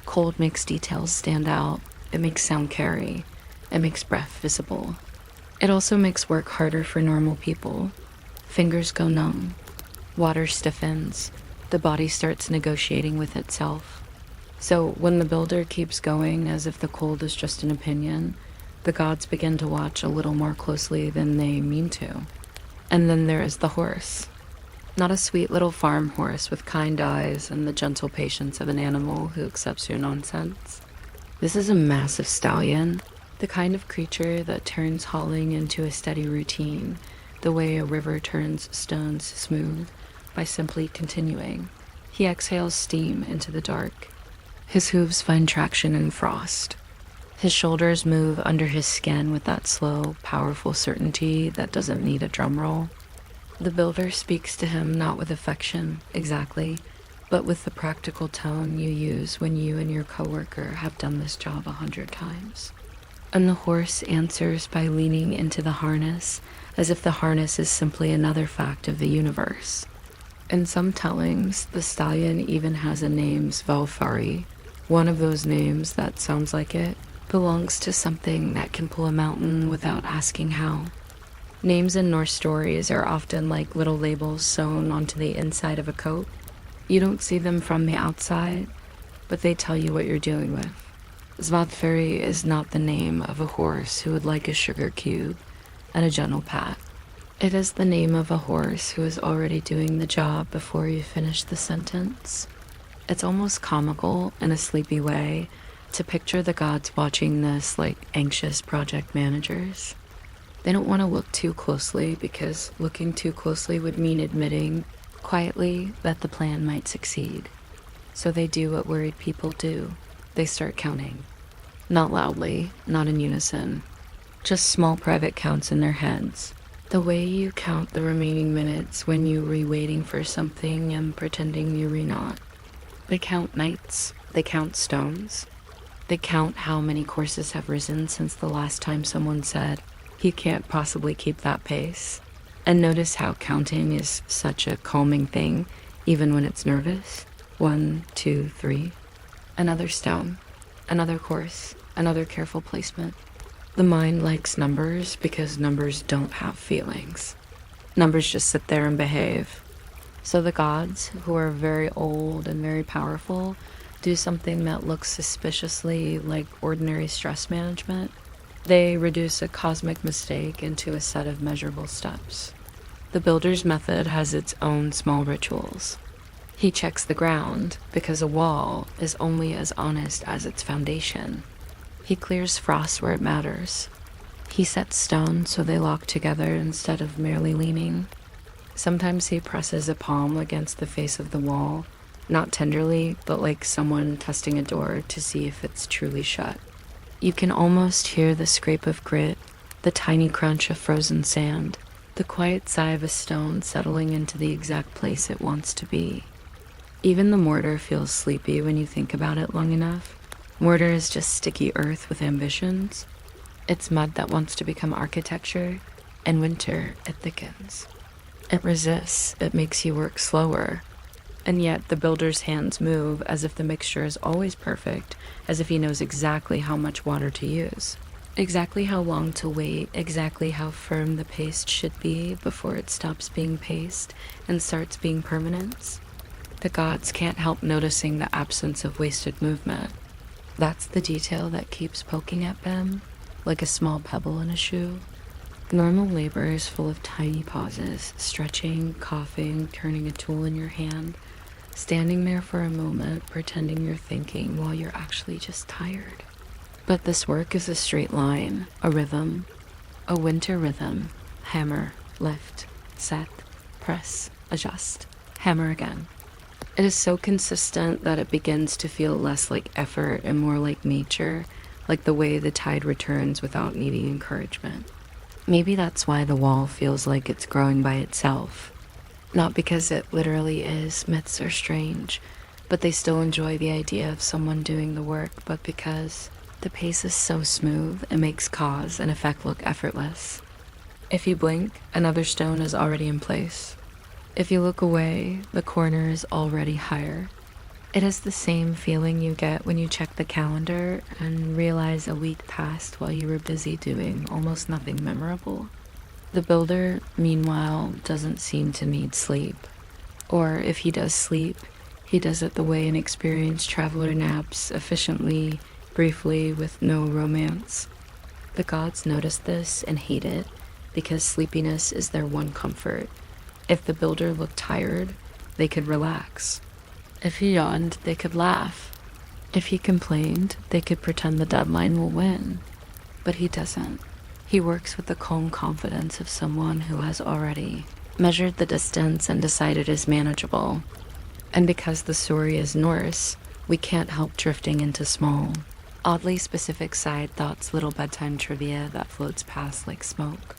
Cold makes details stand out, it makes sound carry, it makes breath visible. It also makes work harder for normal people. Fingers go numb, water stiffens, the body starts negotiating with itself. So when the builder keeps going as if the cold is just an opinion, the gods begin to watch a little more closely than they mean to. And then there is the horse. Not a sweet little farm horse with kind eyes and the gentle patience of an animal who accepts your nonsense. This is a massive stallion, the kind of creature that turns hauling into a steady routine, the way a river turns stones smooth, by simply continuing. He exhales steam into the dark. His hooves find traction in frost. His shoulders move under his skin with that slow, powerful certainty that doesn't need a drum roll. The builder speaks to him not with affection, exactly, but with the practical tone you use when you and your coworker have done this job 100 times. And the horse answers by leaning into the harness, as if the harness is simply another fact of the universe. In some tellings, the stallion even has a name, Svalfari. One of those names that sounds like it belongs to something that can pull a mountain without asking how. Names in Norse stories are often like little labels sewn onto the inside of a coat. You don't see them from the outside, but they tell you what you're dealing with. Svalfari is not the name of a horse who would like a sugar cube and a gentle pat. It is the name of a horse who is already doing the job before you finish the sentence. It's almost comical in a sleepy way to picture the gods watching this like anxious project managers. They don't want to look too closely because looking too closely would mean admitting quietly that the plan might succeed. So they do what worried people do. They start counting. Not loudly, not in unison. Just small private counts in their heads. The way you count the remaining minutes when you re-waiting for something and pretending you re-not. They count nights. They count stones. They count how many courses have risen since the last time someone said, "He can't possibly keep that pace." And notice how counting is such a calming thing, even when it's nervous. 1, 2, 3. Another stone. Another course. Another careful placement. The mind likes numbers because numbers don't have feelings. Numbers just sit there and behave. So the gods, who are very old and very powerful, do something that looks suspiciously like ordinary stress management. They reduce a cosmic mistake into a set of measurable steps. The builder's method has its own small rituals. He checks the ground because a wall is only as honest as its foundation. He clears frost where it matters. He sets stones so they lock together instead of merely leaning. Sometimes he presses a palm against the face of the wall, not tenderly, but like someone testing a door to see if it's truly shut. You can almost hear the scrape of grit, the tiny crunch of frozen sand, the quiet sigh of a stone settling into the exact place it wants to be. Even the mortar feels sleepy when you think about it long enough. Mortar is just sticky earth with ambitions. It's mud that wants to become architecture, and winter, it thickens. It resists, it makes you work slower. And yet the builder's hands move as if the mixture is always perfect, as if he knows exactly how much water to use, exactly how long to wait, exactly how firm the paste should be before it stops being paste and starts being permanence. The gods can't help noticing the absence of wasted movement. That's the detail that keeps poking at them, like a small pebble in a shoe. Normal labor is full of tiny pauses, stretching, coughing, turning a tool in your hand, standing there for a moment, pretending you're thinking while you're actually just tired. But this work is a straight line, a rhythm, a winter rhythm. Hammer, lift, set, press, adjust, hammer again. It is so consistent that it begins to feel less like effort and more like nature, like the way the tide returns without needing encouragement. Maybe that's why the wall feels like it's growing by itself. Not because it literally is, myths are strange, but they still enjoy the idea of someone doing the work, but because the pace is so smooth, it makes cause and effect look effortless. If you blink, another stone is already in place. If you look away, the corner is already higher. It is the same feeling you get when you check the calendar and realize a week passed while you were busy doing almost nothing memorable. The builder, meanwhile, doesn't seem to need sleep. Or if he does sleep, he does it the way an experienced traveler naps, efficiently, briefly, with no romance. The gods notice this and hate it, because sleepiness is their one comfort. If the builder looked tired, they could relax. If he yawned, they could laugh. If he complained, they could pretend the deadline will win. But he doesn't. He works with the calm confidence of someone who has already measured the distance and decided is manageable. And because the story is Norse, we can't help drifting into small, oddly specific side thoughts, little bedtime trivia that floats past like smoke.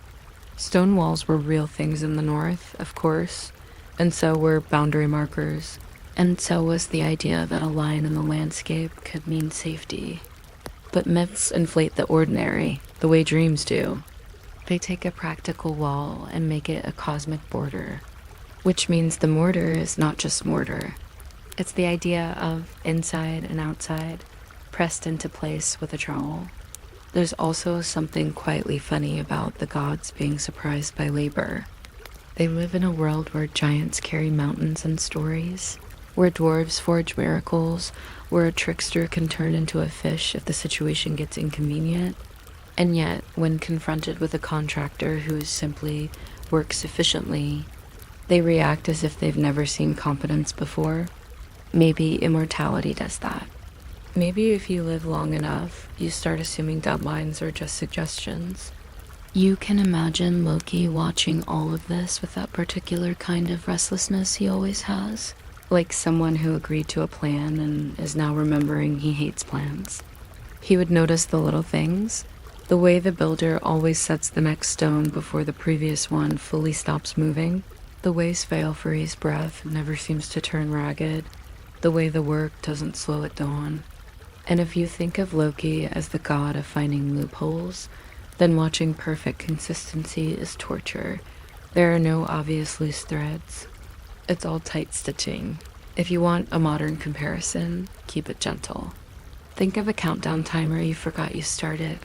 Stone walls were real things in the north, of course, and so were boundary markers, and so was the idea that a line in the landscape could mean safety. But myths inflate the ordinary, the way dreams do. They take a practical wall and make it a cosmic border, which means the mortar is not just mortar. It's the idea of inside and outside, pressed into place with a trowel. There's also something quietly funny about the gods being surprised by labor. They live in a world where giants carry mountains and stories, where dwarves forge miracles, where a trickster can turn into a fish if the situation gets inconvenient. And yet, when confronted with a contractor who simply works efficiently, they react as if they've never seen competence before. Maybe immortality does that. Maybe if you live long enough, you start assuming deadlines are just suggestions. You can imagine Loki watching all of this with that particular kind of restlessness he always has, like someone who agreed to a plan and is now remembering he hates plans. He would notice the little things, the way the builder always sets the next stone before the previous one fully stops moving, the way Svealfari's breath never seems to turn ragged, the way the work doesn't slow at dawn. And if you think of Loki as the god of finding loopholes, then watching perfect consistency is torture. There are no obvious loose threads. It's all tight stitching. If you want a modern comparison, keep it gentle. Think of a countdown timer you forgot you started.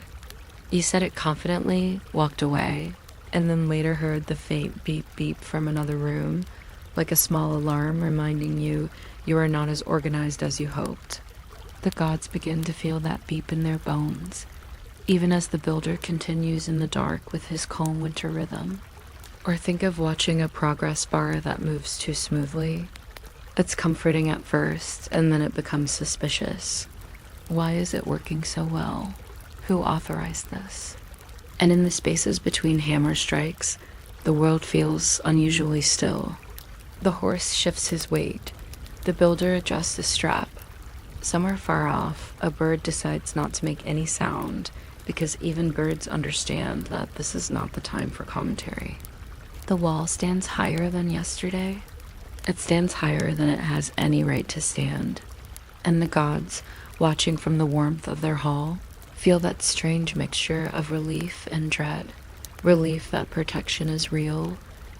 You said it confidently, walked away, and then later heard the faint beep beep from another room, like a small alarm reminding you you are not as organized as you hoped. The gods begin to feel that beep in their bones, even as the builder continues in the dark with his calm winter rhythm. Or think of watching a progress bar that moves too smoothly. It's comforting at first, and then it becomes suspicious. Why is it working so well? Who authorized this? And in the spaces between hammer strikes, the world feels unusually still. The horse shifts his weight. The builder adjusts the strap. Somewhere far off, a bird decides not to make any sound, because even birds understand that this is not the time for commentary. The wall stands higher than yesterday. It stands higher than it has any right to stand. And the gods, watching from the warmth of their hall, feel that strange mixture of relief and dread. Relief that protection is real,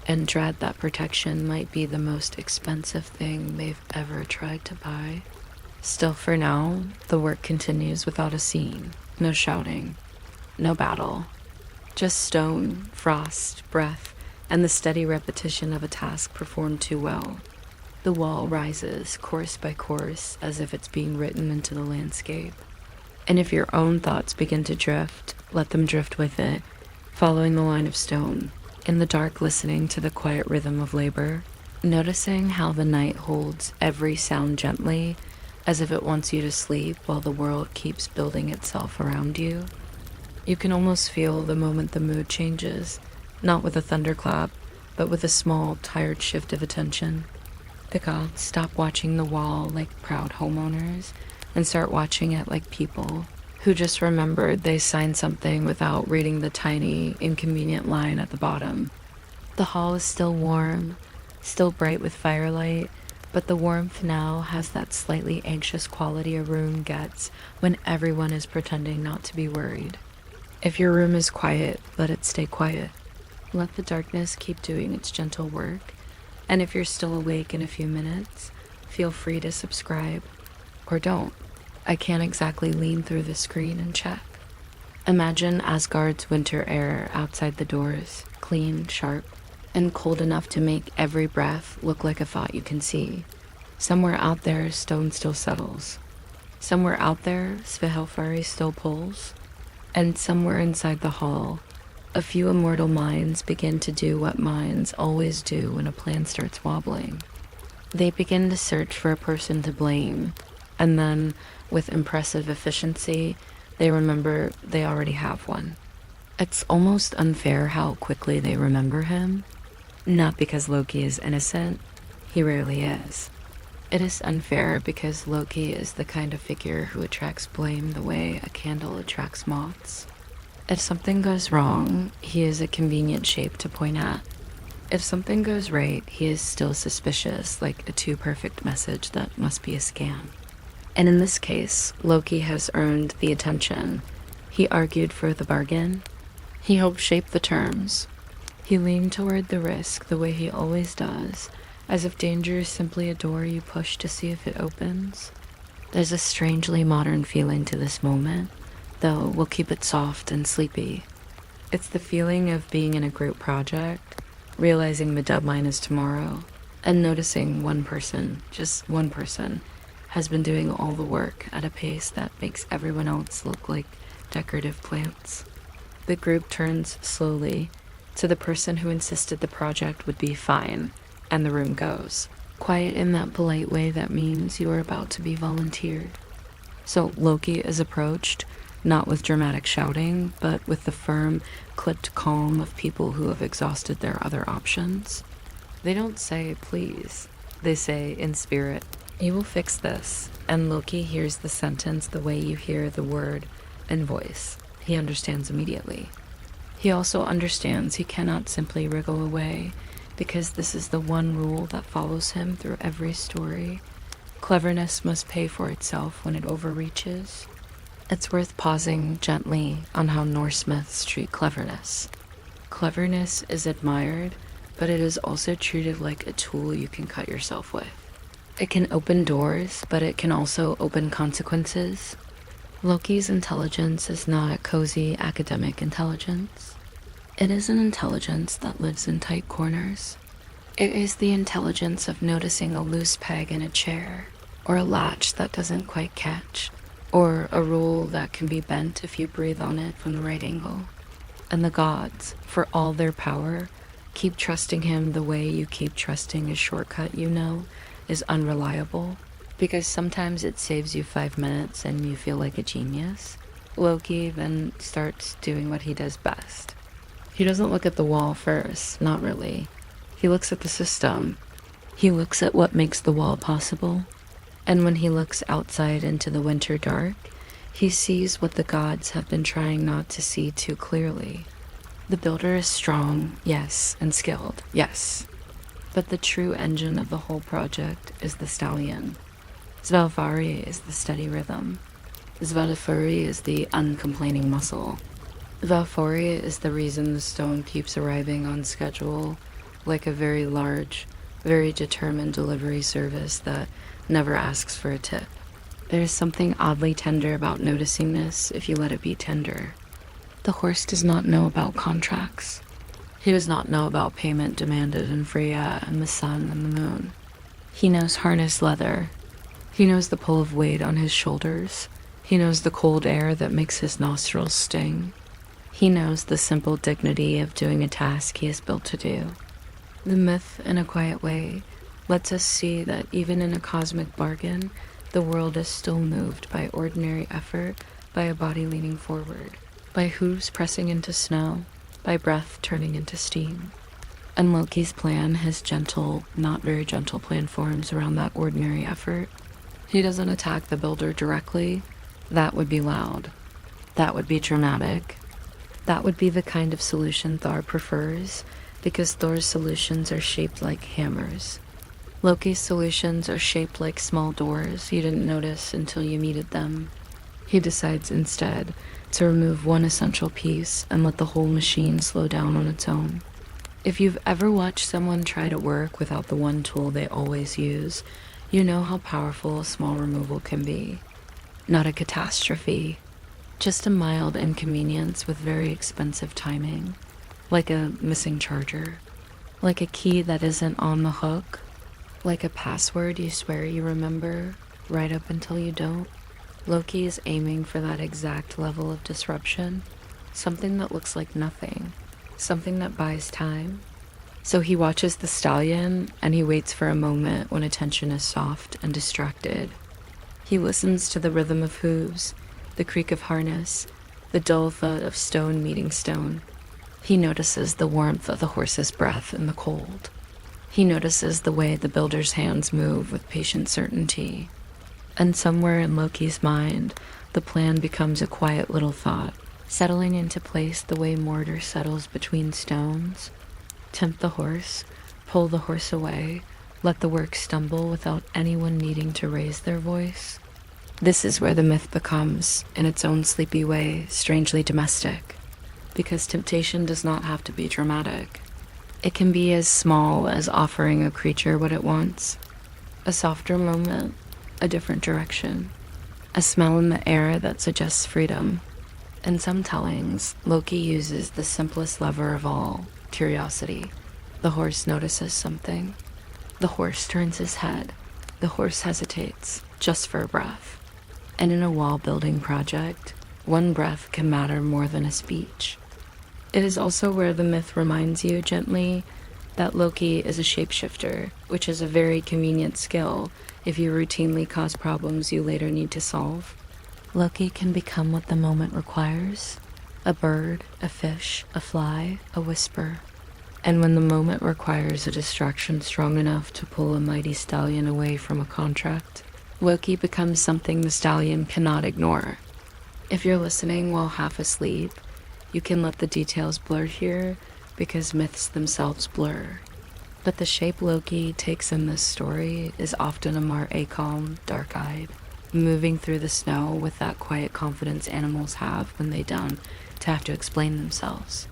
and dread that protection might be the most expensive thing they've ever tried to buy. Still, for now, the work continues without a scene, no shouting, no battle. Just stone, frost, breath, and the steady repetition of a task performed too well. The wall rises, course by course, as if it's being written into the landscape. And if your own thoughts begin to drift, let them drift with it, following the line of stone, in the dark listening to the quiet rhythm of labor, noticing how the night holds every sound gently, as if it wants you to sleep while the world keeps building itself around you. You can almost feel the moment the mood changes, not with a thunderclap, but with a small, tired shift of attention. The gods stop watching the wall like proud homeowners and start watching it like people who just remembered they signed something without reading the tiny, inconvenient line at the bottom. The hall is still warm, still bright with firelight, but the warmth now has that slightly anxious quality a room gets when everyone is pretending not to be worried. If your room is quiet, let it stay quiet. Let the darkness keep doing its gentle work, And if you're still awake in a few minutes, feel free to subscribe. Or don't. I can't exactly lean through the screen and check. Imagine Asgard's winter air outside the doors, clean, sharp, and cold enough to make every breath look like a thought you can see. Somewhere out there, stone still settles. Somewhere out there, Svihelfari still pulls. And somewhere inside the hall, a few immortal minds begin to do what minds always do when a plan starts wobbling. They begin to search for a person to blame, and then, with impressive efficiency, they remember they already have one. It's almost unfair how quickly they remember him. Not because Loki is innocent, he rarely is. It is unfair because Loki is the kind of figure who attracts blame the way a candle attracts moths. If something goes wrong, he is a convenient shape to point at. If something goes right, he is still suspicious, like a too-perfect message that must be a scam. And in this case, Loki has earned the attention. He argued for the bargain. He helped shape the terms. He leaned toward the risk the way he always does, as if danger is simply a door you push to see if it opens. There's a strangely modern feeling to this moment, though we'll keep it soft and sleepy. It's the feeling of being in a group project, realizing the deadline is tomorrow, and noticing one person, just one person, has been doing all the work at a pace that makes everyone else look like decorative plants. The group turns slowly to the person who insisted the project would be fine, and the room goes, quiet in that polite way that means you are about to be volunteered. So Loki is approached, not with dramatic shouting, but with the firm, clipped calm of people who have exhausted their other options. They don't say, please. They say, in spirit, you will fix this. And Loki hears the sentence the way you hear the word and voice. He understands immediately. He also understands he cannot simply wriggle away, because this is the one rule that follows him through every story. Cleverness must pay for itself when it overreaches. It's worth pausing gently on how Norse myths treat cleverness. Cleverness is admired, but it is also treated like a tool you can cut yourself with. It can open doors, but it can also open consequences. Loki's intelligence is not a cozy academic intelligence. It is an intelligence that lives in tight corners. It is the intelligence of noticing a loose peg in a chair, or a latch that doesn't quite catch, or a rule that can be bent if you breathe on it from the right angle. And the gods, for all their power, keep trusting him the way you keep trusting a shortcut you know is unreliable, because sometimes it saves you 5 minutes and you feel like a genius. Loki then starts doing what he does best. He doesn't look at the wall first, not really. He looks at the system. He looks at what makes the wall possible. And when he looks outside into the winter dark, he sees what the gods have been trying not to see too clearly. The builder is strong, yes, and skilled, yes. But the true engine of the whole project is the stallion. Svihelfari is the steady rhythm. Svihelfari is the uncomplaining muscle. Svihelfari is the reason the stone keeps arriving on schedule, like a very large, very determined delivery service that never asks for a tip. There is something oddly tender about noticing this if you let it be tender. The horse does not know about contracts. He does not know about payment demanded in Freya and the sun and the moon. He knows harness leather. He knows the pull of weight on his shoulders. He knows the cold air that makes his nostrils sting. He knows the simple dignity of doing a task he is built to do. The myth, in a quiet way, lets us see that even in a cosmic bargain, the world is still moved by ordinary effort, by a body leaning forward, by hooves pressing into snow, by breath turning into steam. And Loki's plan has gentle, not very gentle plan forms around that ordinary effort. He doesn't attack the builder directly. That would be loud. That would be dramatic. That would be the kind of solution Thor prefers, because Thor's solutions are shaped like hammers. Loki's solutions are shaped like small doors you didn't notice until you needed them. He decides instead to remove one essential piece and let the whole machine slow down on its own. If you've ever watched someone try to work without the one tool they always use, you know how powerful a small removal can be. Not a catastrophe, just a mild inconvenience with very expensive timing, like a missing charger, like a key that isn't on the hook, like a password you swear you remember right up until you don't. Loki is aiming for that exact level of disruption, something that looks like nothing, something that buys time. So he watches the stallion and he waits for a moment when attention is soft and distracted. He listens to the rhythm of hooves, the creak of harness, the dull thud of stone meeting stone. He notices the warmth of the horse's breath in the cold. He notices the way the builder's hands move with patient certainty. And somewhere in Loki's mind, the plan becomes a quiet little thought, settling into place the way mortar settles between stones. Tempt the horse, pull the horse away, let the work stumble without anyone needing to raise their voice. This is where the myth becomes, in its own sleepy way, strangely domestic. Because temptation does not have to be dramatic. It can be as small as offering a creature what it wants. A softer moment, a different direction. A smell in the air that suggests freedom. In some tellings, Loki uses the simplest lever of all, curiosity. The horse notices something. The horse turns his head. The horse hesitates, just for a breath. And in a wall-building project, one breath can matter more than a speech. It is also where the myth reminds you gently that Loki is a shapeshifter, which is a very convenient skill if you routinely cause problems you later need to solve. Loki can become what the moment requires: a bird, a fish, a fly, a whisper. And when the moment requires a distraction strong enough to pull a mighty stallion away from a contract, Loki becomes something the stallion cannot ignore. If you're listening while half asleep, you can let the details blur here, because myths themselves blur. But the shape Loki takes in this story is often a mar calm, dark-eyed, moving through the snow with that quiet confidence animals have when they don't have to explain themselves.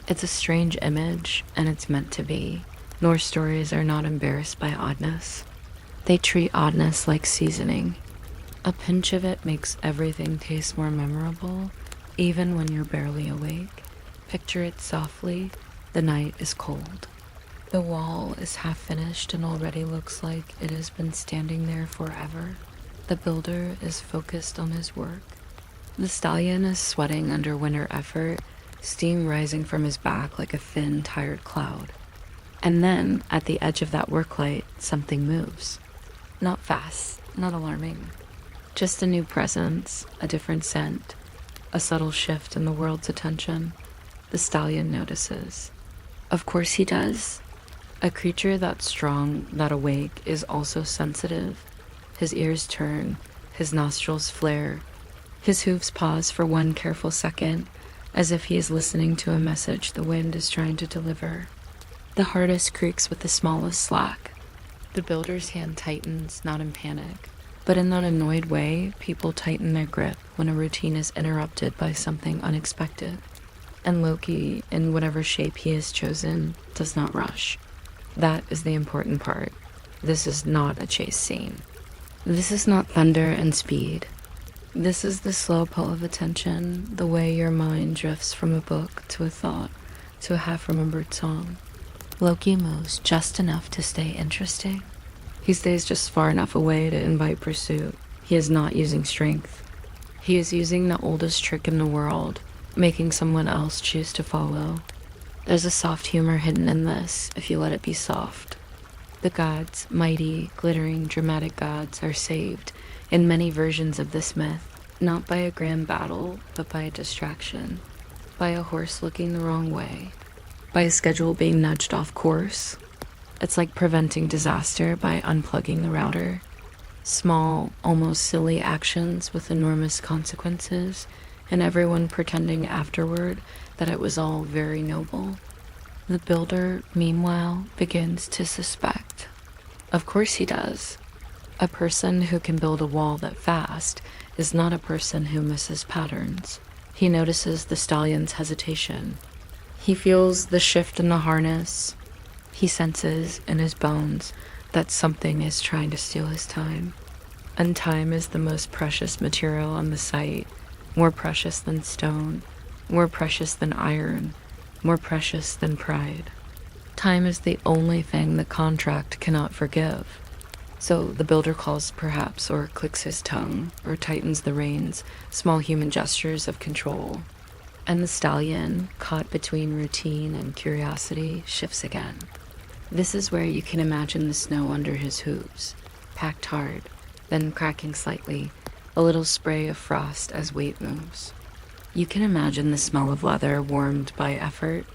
It's a strange image, and it's meant to be. Norse stories are not embarrassed by oddness. They treat oddness like seasoning. A pinch of it makes everything taste more memorable, even when you're barely awake. Picture it softly. The night is cold. The wall is half finished and already looks like it has been standing there forever. The builder is focused on his work. The stallion is sweating under winter effort, steam rising from his back like a thin, tired cloud. And then, at the edge of that work light, something moves. Not fast, not alarming. Just a new presence, a different scent, a subtle shift in the world's attention. The stallion notices. Of course he does. A creature that strong, that awake, is also sensitive. His ears turn, his nostrils flare. His hooves pause for one careful second, as if he is listening to a message the wind is trying to deliver. The hardest creaks with the smallest slack. The builder's hand tightens, not in panic, but in that annoyed way people tighten their grip when a routine is interrupted by something unexpected. And Loki, in whatever shape he has chosen, does not rush. That is the important part. This is not a chase scene. This is not thunder and speed. This is the slow pull of attention, the way your mind drifts from a book to a thought, to a half-remembered song. Loki moves just enough to stay interesting. He stays just far enough away to invite pursuit. He is not using strength. He is using the oldest trick in the world, making someone else choose to follow. There's a soft humor hidden in this, if you let it be soft. The gods, mighty, glittering, dramatic gods, are saved, in many versions of this myth, not by a grand battle, but by a distraction, by a horse looking the wrong way, by a schedule being nudged off course. It's like preventing disaster by unplugging the router. Small, almost silly actions with enormous consequences, and everyone pretending afterward that it was all very noble. The builder, meanwhile, begins to suspect. Of course he does. A person who can build a wall that fast is not a person who misses patterns. He notices the stallion's hesitation. He feels the shift in the harness. He senses in his bones that something is trying to steal his time. And time is the most precious material on the site, more precious than stone, more precious than iron, more precious than pride. Time is the only thing the contract cannot forgive. So the builder calls perhaps, or clicks his tongue, or tightens the reins, small human gestures of control. And the stallion, caught between routine and curiosity, shifts again. This is where you can imagine the snow under his hooves, packed hard, then cracking slightly, a little spray of frost as weight moves. You can imagine the smell of leather warmed by effort.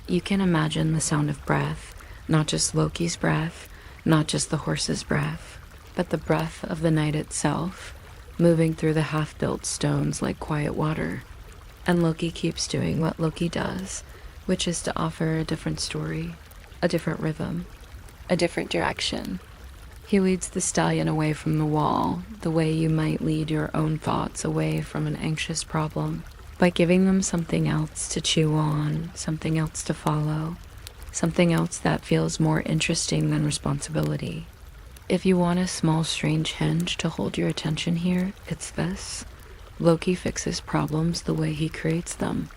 You can imagine the sound of breath, not just Loki's breath, not just the horse's breath, but the breath of the night itself, moving through the half-built stones like quiet water. And Loki keeps doing what Loki does, which is to offer a different story, a different rhythm, a different direction. He leads the stallion away from the wall, the way you might lead your own thoughts away from an anxious problem, by giving them something else to chew on, something else to follow, something else that feels more interesting than responsibility. If you want a small strange hinge to hold your attention here, it's this. Loki fixes problems the way he creates them.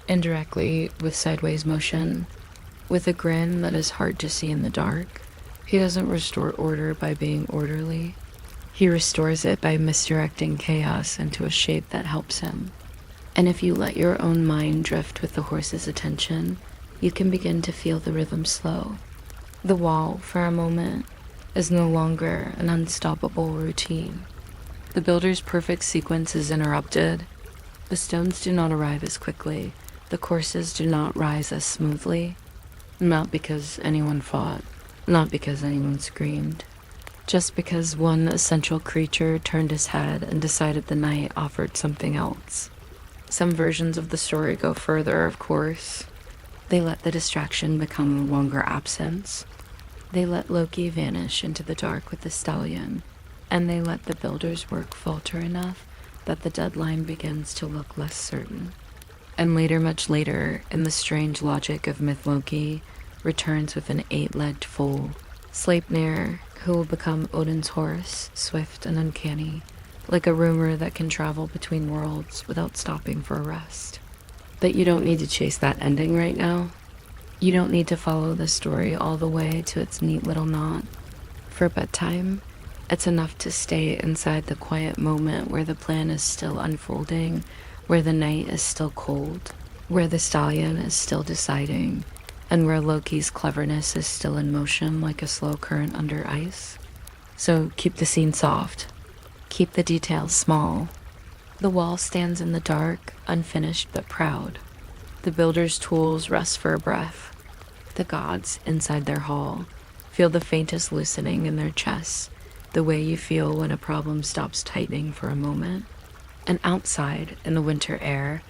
Indirectly, with sideways motion, with a grin that is hard to see in the dark. He doesn't restore order by being orderly. He restores it by misdirecting chaos into a shape that helps him. And if you let your own mind drift with the horse's attention, you can begin to feel the rhythm slow. The wall, for a moment, is no longer an unstoppable routine. The builder's perfect sequence is interrupted. The stones do not arrive as quickly. The courses do not rise as smoothly. Not because anyone fought, not because anyone screamed, just because one essential creature turned his head and decided the night offered something else. Some versions of the story go further, of course. They let the distraction become a longer absence. They let Loki vanish into the dark with the stallion, and they let the builder's work falter enough that the deadline begins to look less certain. And later, much later, in the strange logic of Mythology, returns with an 8-legged foal, Sleipnir, who will become Odin's horse, swift and uncanny, like a rumor that can travel between worlds without stopping for a rest. But you don't need to chase that ending right now. You don't need to follow the story all the way to its neat little knot. For bedtime, it's enough to stay inside the quiet moment where the plan is still unfolding, where the night is still cold, where the stallion is still deciding, and where Loki's cleverness is still in motion like a slow current under ice. So keep the scene soft. Keep the details small. The wall stands in the dark, unfinished but proud. The builder's tools rest for a breath. The gods, inside their hall, feel the faintest loosening in their chests, the way you feel when a problem stops tightening for a moment. And outside, in the winter air,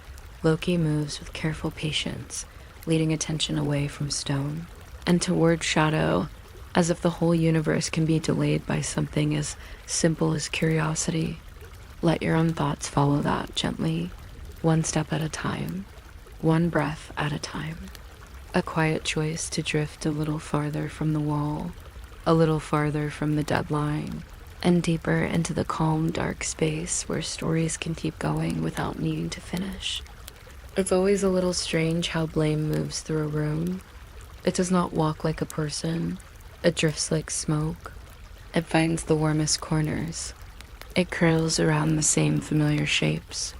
Loki moves with careful patience, leading attention away from stone and toward shadow, as if the whole universe can be delayed by something as simple as curiosity. Let your own thoughts follow that gently, one step at a time, one breath at a time. A quiet choice to drift a little farther from the wall, a little farther from the deadline, and deeper into the calm, dark space where stories can keep going without needing to finish. It's always a little strange how blame moves through a room. It does not walk like a person. It drifts like smoke. It finds the warmest corners. It curls around the same familiar shapes.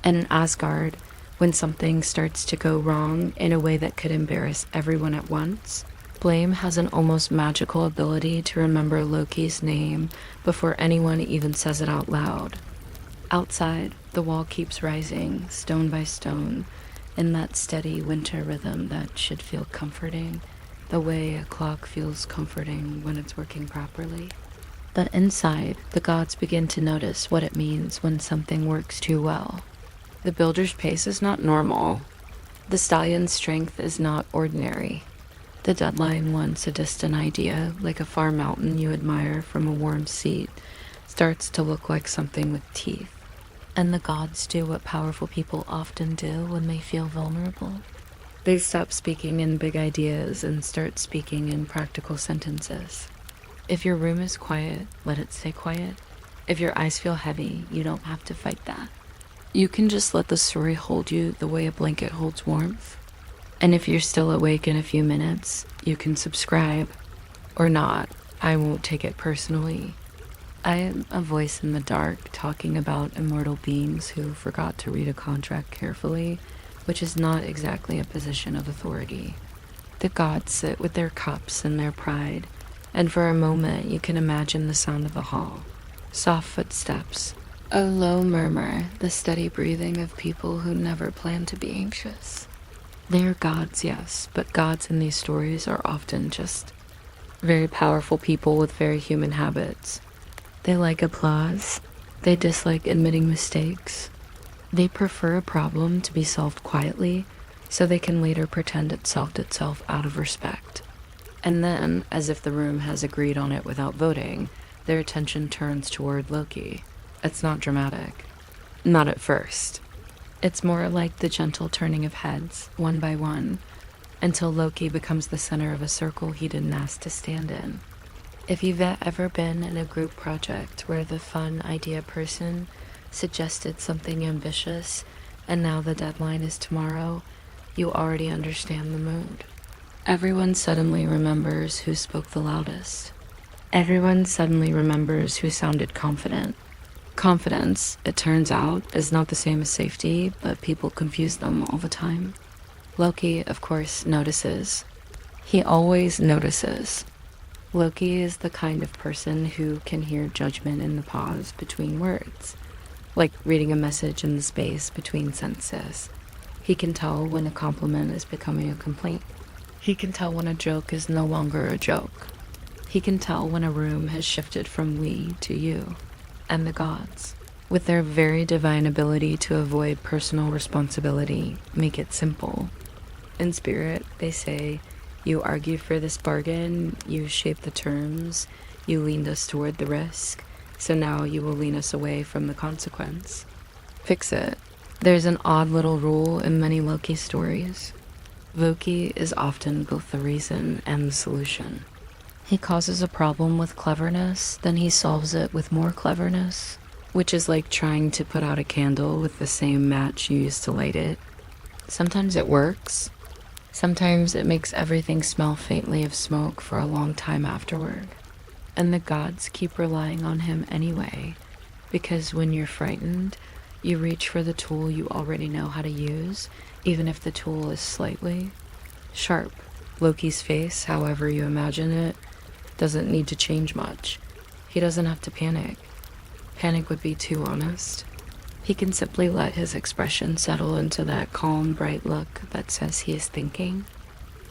And in Asgard, when something starts to go wrong in a way that could embarrass everyone at once, blame has an almost magical ability to remember Loki's name before anyone even says it out loud. Outside, the wall keeps rising, stone by stone, in that steady winter rhythm that should feel comforting, the way a clock feels comforting when it's working properly. But inside, the gods begin to notice what it means when something works too well. The builder's pace is not normal. The stallion's strength is not ordinary. The deadline, once a distant idea, like a far mountain you admire from a warm seat, starts to look like something with teeth. And the gods do what powerful people often do when they feel vulnerable. They stop speaking in big ideas and start speaking in practical sentences. If your room is quiet, let it stay quiet. If your eyes feel heavy, you don't have to fight that. You can just let the story hold you the way a blanket holds warmth. And if you're still awake in a few minutes, you can subscribe. Or not. I won't take it personally. I am a voice in the dark talking about immortal beings who forgot to read a contract carefully, which is not exactly a position of authority. The gods sit with their cups and their pride, and for a moment you can imagine the sound of the hall. Soft footsteps, a low murmur, the steady breathing of people who never plan to be anxious. They are gods, yes, but gods in these stories are often just very powerful people with very human habits. They like applause. They dislike admitting mistakes. They prefer a problem to be solved quietly so they can later pretend it solved itself out of respect. And then, as if the room has agreed on it without voting, their attention turns toward Loki. It's not dramatic. Not at first. It's more like the gentle turning of heads, one by one, until Loki becomes the center of a circle he didn't ask to stand in. If you've ever been in a group project where the fun idea person suggested something ambitious and now the deadline is tomorrow, you already understand the mood. Everyone suddenly remembers who spoke the loudest. Everyone suddenly remembers who sounded confident. Confidence, it turns out, is not the same as safety, but people confuse them all the time. Loki, of course, notices. He always notices. Loki is the kind of person who can hear judgment in the pause between words, like reading a message in the space between sentences. He can tell when a compliment is becoming a complaint. He can tell when a joke is no longer a joke. He can tell when a room has shifted from we to you. And the gods, with their very divine ability to avoid personal responsibility, make it simple. In spirit, they say, you argue for this bargain, you shape the terms, you leaned us toward the risk, so now you will lean us away from the consequence. Fix it. There's an odd little rule in many Loki stories. Loki is often both the reason and the solution. He causes a problem with cleverness, then he solves it with more cleverness, which is like trying to put out a candle with the same match you used to light it. Sometimes it works. Sometimes it makes everything smell faintly of smoke for a long time afterward. And the gods keep relying on him anyway, because when you're frightened, you reach for the tool you already know how to use, even if the tool is slightly sharp. Loki's face, however you imagine it, doesn't need to change much. He doesn't have to panic. Panic would be too honest. He can simply let his expression settle into that calm, bright look that says he is thinking.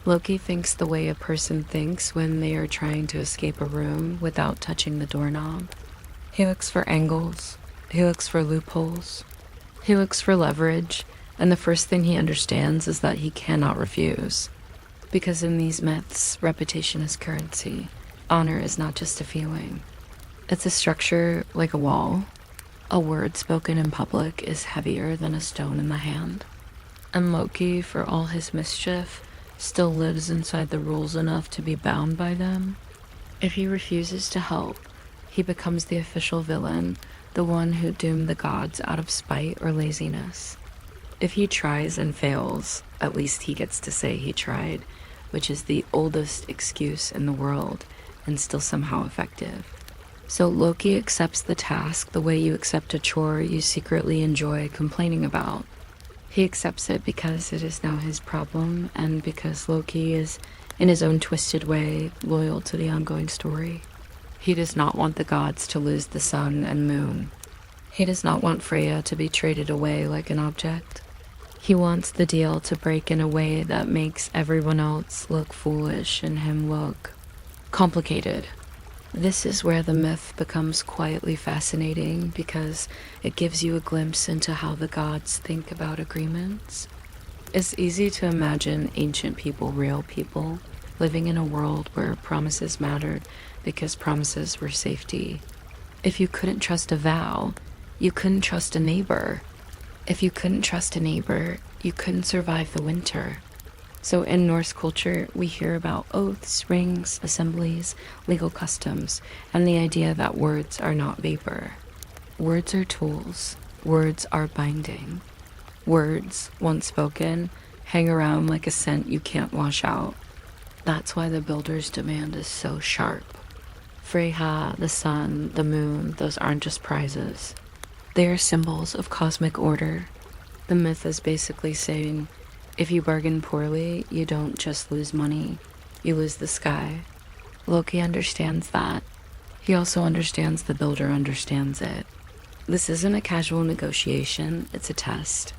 Loki thinks the way a person thinks when they are trying to escape a room without touching the doorknob. He looks for angles. He looks for loopholes. He looks for leverage, and the first thing he understands is that he cannot refuse. Because in these myths, reputation is currency. Honor is not just a feeling. It's a structure like a wall. A word spoken in public is heavier than a stone in the hand. And Loki, for all his mischief, still lives inside the rules enough to be bound by them. If he refuses to help, he becomes the official villain, the one who doomed the gods out of spite or laziness. If he tries and fails, at least he gets to say he tried, which is the oldest excuse in the world and still somehow effective. So Loki accepts the task the way you accept a chore you secretly enjoy complaining about. He accepts it because it is now his problem and because Loki is, in his own twisted way, loyal to the ongoing story. He does not want the gods to lose the sun and moon. He does not want Freya to be traded away like an object. He wants the deal to break in a way that makes everyone else look foolish and him look complicated. This is where the myth becomes quietly fascinating because it gives you a glimpse into how the gods think about agreements. It's easy to imagine ancient people, real people, living in a world where promises mattered because promises were safety. If you couldn't trust a vow, you couldn't trust a neighbor. If you couldn't trust a neighbor, you couldn't survive the winter. So in Norse culture, we hear about oaths, rings, assemblies, legal customs, and the idea that words are not vapor. Words are tools. Words are binding. Words, once spoken, hang around like a scent you can't wash out. That's why the builder's demand is so sharp. Freyja, the sun, the moon, those aren't just prizes. They are symbols of cosmic order. The myth is basically saying, if you bargain poorly, you don't just lose money, you lose the sky. Loki understands that. He also understands the builder understands it. This isn't a casual negotiation, it's a test.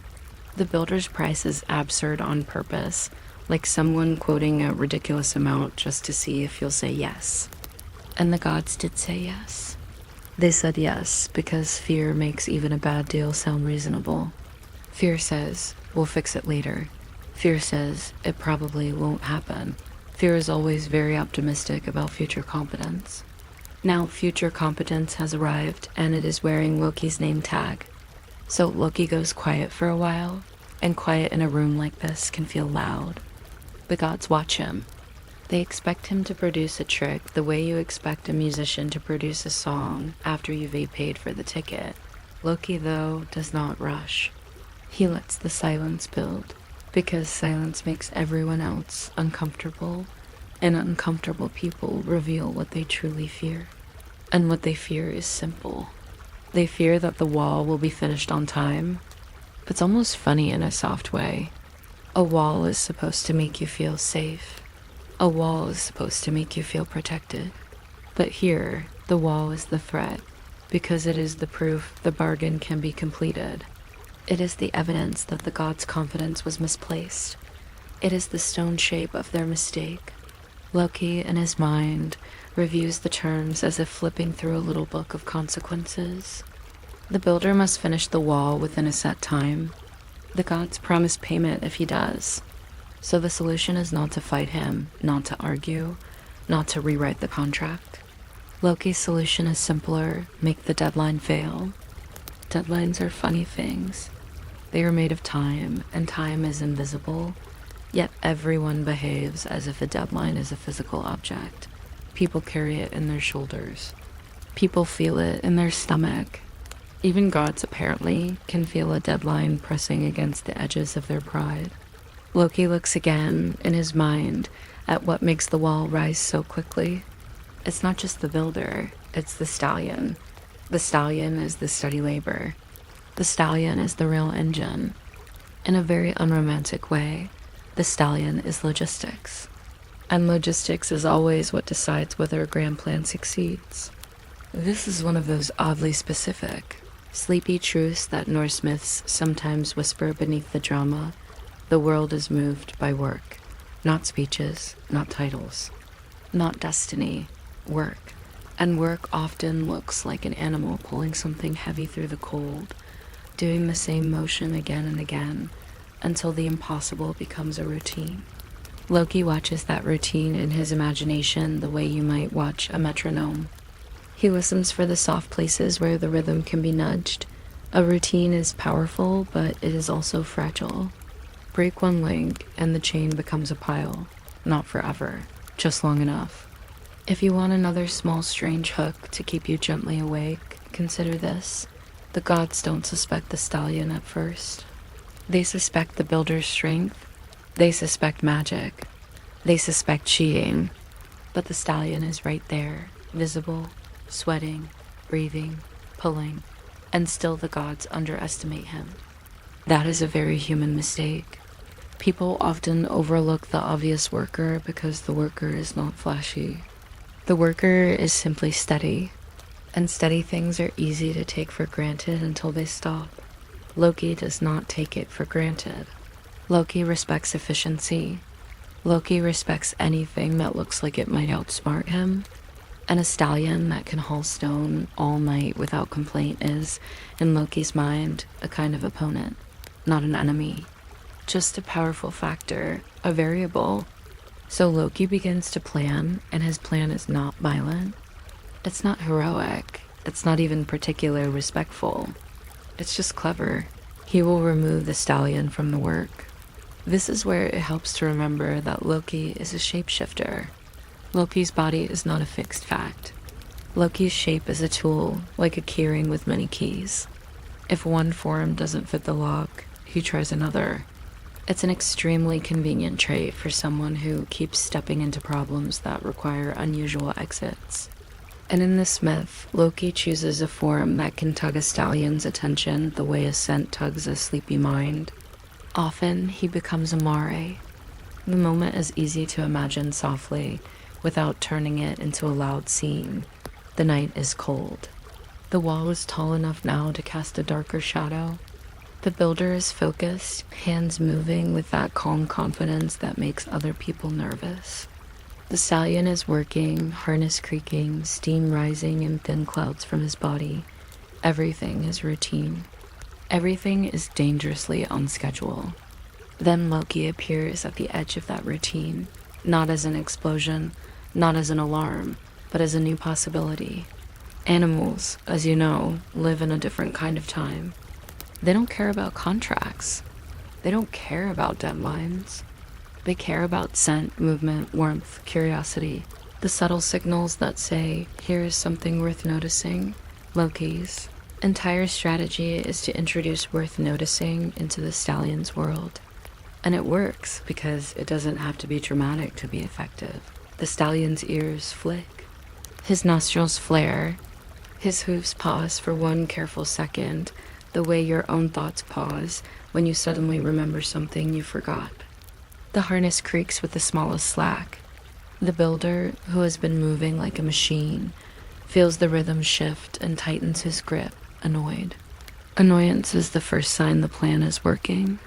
The builder's price is absurd on purpose, like someone quoting a ridiculous amount just to see if you'll say yes. And the gods did say yes. They said yes because fear makes even a bad deal sound reasonable. Fear says, we'll fix it later. Fear says, it probably won't happen. Fear is always very optimistic about future competence. Now future competence has arrived, and it is wearing Loki's name tag. So Loki goes quiet for a while, and quiet in a room like this can feel loud. The gods watch him. They expect him to produce a trick the way you expect a musician to produce a song after you've paid for the ticket. Loki, though, does not rush. He lets the silence build, because silence makes everyone else uncomfortable, and uncomfortable people reveal what they truly fear. And what they fear is simple. They fear that the wall will be finished on time. It's almost funny in a soft way. A wall is supposed to make you feel safe. A wall is supposed to make you feel protected. But here, the wall is the threat, because it is the proof the bargain can be completed. It is the evidence that the gods' confidence was misplaced. It is the stone shape of their mistake. Loki, in his mind, reviews the terms as if flipping through a little book of consequences. The builder must finish the wall within a set time. The gods promise payment if he does. So the solution is not to fight him, not to argue, not to rewrite the contract. Loki's solution is simpler: make the deadline fail. Deadlines are funny things. They are made of time, and time is invisible. Yet everyone behaves as if a deadline is a physical object. People carry it in their shoulders. People feel it in their stomach. Even gods, apparently, can feel a deadline pressing against the edges of their pride. Loki looks again, in his mind, at what makes the wall rise so quickly. It's not just the builder, it's the stallion. The stallion is the steady labor. The stallion is the real engine. In a very unromantic way, the stallion is logistics. And logistics is always what decides whether a grand plan succeeds. This is one of those oddly specific, sleepy truths that Norse myths sometimes whisper beneath the drama. The world is moved by work, not speeches, not titles, not destiny, work. And work often looks like an animal pulling something heavy through the cold, doing the same motion again and again, until the impossible becomes a routine. Loki watches that routine in his imagination the way you might watch a metronome. He listens for the soft places where the rhythm can be nudged. A routine is powerful, but it is also fragile. Break one link and the chain becomes a pile. Not forever, just long enough. If you want another small strange hook to keep you gently awake, consider this. The gods don't suspect the stallion at first. They suspect the builder's strength. They suspect magic. They suspect cheating. But the stallion is right there, visible, sweating, breathing, pulling, and still the gods underestimate him. That is a very human mistake. People often overlook the obvious worker because the worker is not flashy. The worker is simply steady, and steady things are easy to take for granted until they stop. Loki does not take it for granted. Loki respects efficiency. Loki respects anything that looks like it might outsmart him. And a stallion that can haul stone all night without complaint is, in Loki's mind, a kind of opponent, not an enemy. Just a powerful factor, a variable. So Loki begins to plan, and his plan is not violent. It's not heroic. It's not even particularly respectful. It's just clever. He will remove the stallion from the work. This is where it helps to remember that Loki is a shapeshifter. Loki's body is not a fixed fact. Loki's shape is a tool, like a keyring with many keys. If one form doesn't fit the lock, he tries another. It's an extremely convenient trait for someone who keeps stepping into problems that require unusual exits. And in this myth, Loki chooses a form that can tug a stallion's attention the way a scent tugs a sleepy mind. Often, he becomes a mare. The moment is easy to imagine softly, without turning it into a loud scene. The night is cold. The wall is tall enough now to cast a darker shadow. The builder is focused, hands moving with that calm confidence that makes other people nervous. The stallion is working, harness creaking, steam rising in thin clouds from his body. Everything is routine. Everything is dangerously on schedule. Then Loki appears at the edge of that routine, not as an explosion, not as an alarm, but as a new possibility. Animals, as you know, live in a different kind of time. They don't care about contracts. They don't care about deadlines. They care about scent, movement, warmth, curiosity, the subtle signals that say, here is something worth noticing. Loki's entire strategy is to introduce worth noticing into the stallion's world. And it works because it doesn't have to be dramatic to be effective. The stallion's ears flick. His nostrils flare. His hooves pause for one careful second, the way your own thoughts pause when you suddenly remember something you forgot. The harness creaks with the smallest slack. The builder, who has been moving like a machine, feels the rhythm shift and tightens his grip, annoyed. Annoyance is the first sign the plan is working,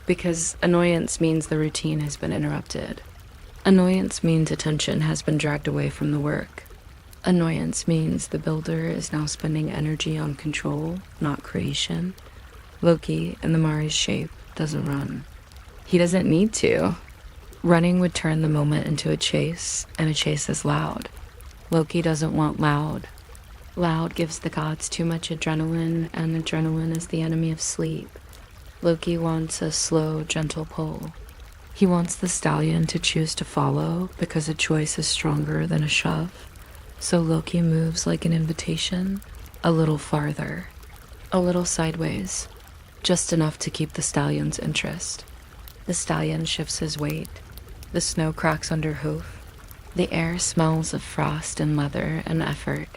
because annoyance means the routine has been interrupted. Annoyance means attention has been dragged away from the work. Annoyance means the builder is now spending energy on control, not creation. Loki, in the Mari's shape, doesn't run. He doesn't need to. Running would turn the moment into a chase, and a chase is loud. Loki doesn't want loud. Loud gives the gods too much adrenaline, and adrenaline is the enemy of sleep. Loki wants a slow, gentle pull. He wants the stallion to choose to follow because a choice is stronger than a shove. So Loki moves like an invitation, a little farther, a little sideways, just enough to keep the stallion's interest. The stallion shifts his weight. The snow cracks under hoof. The air smells of frost and leather and effort.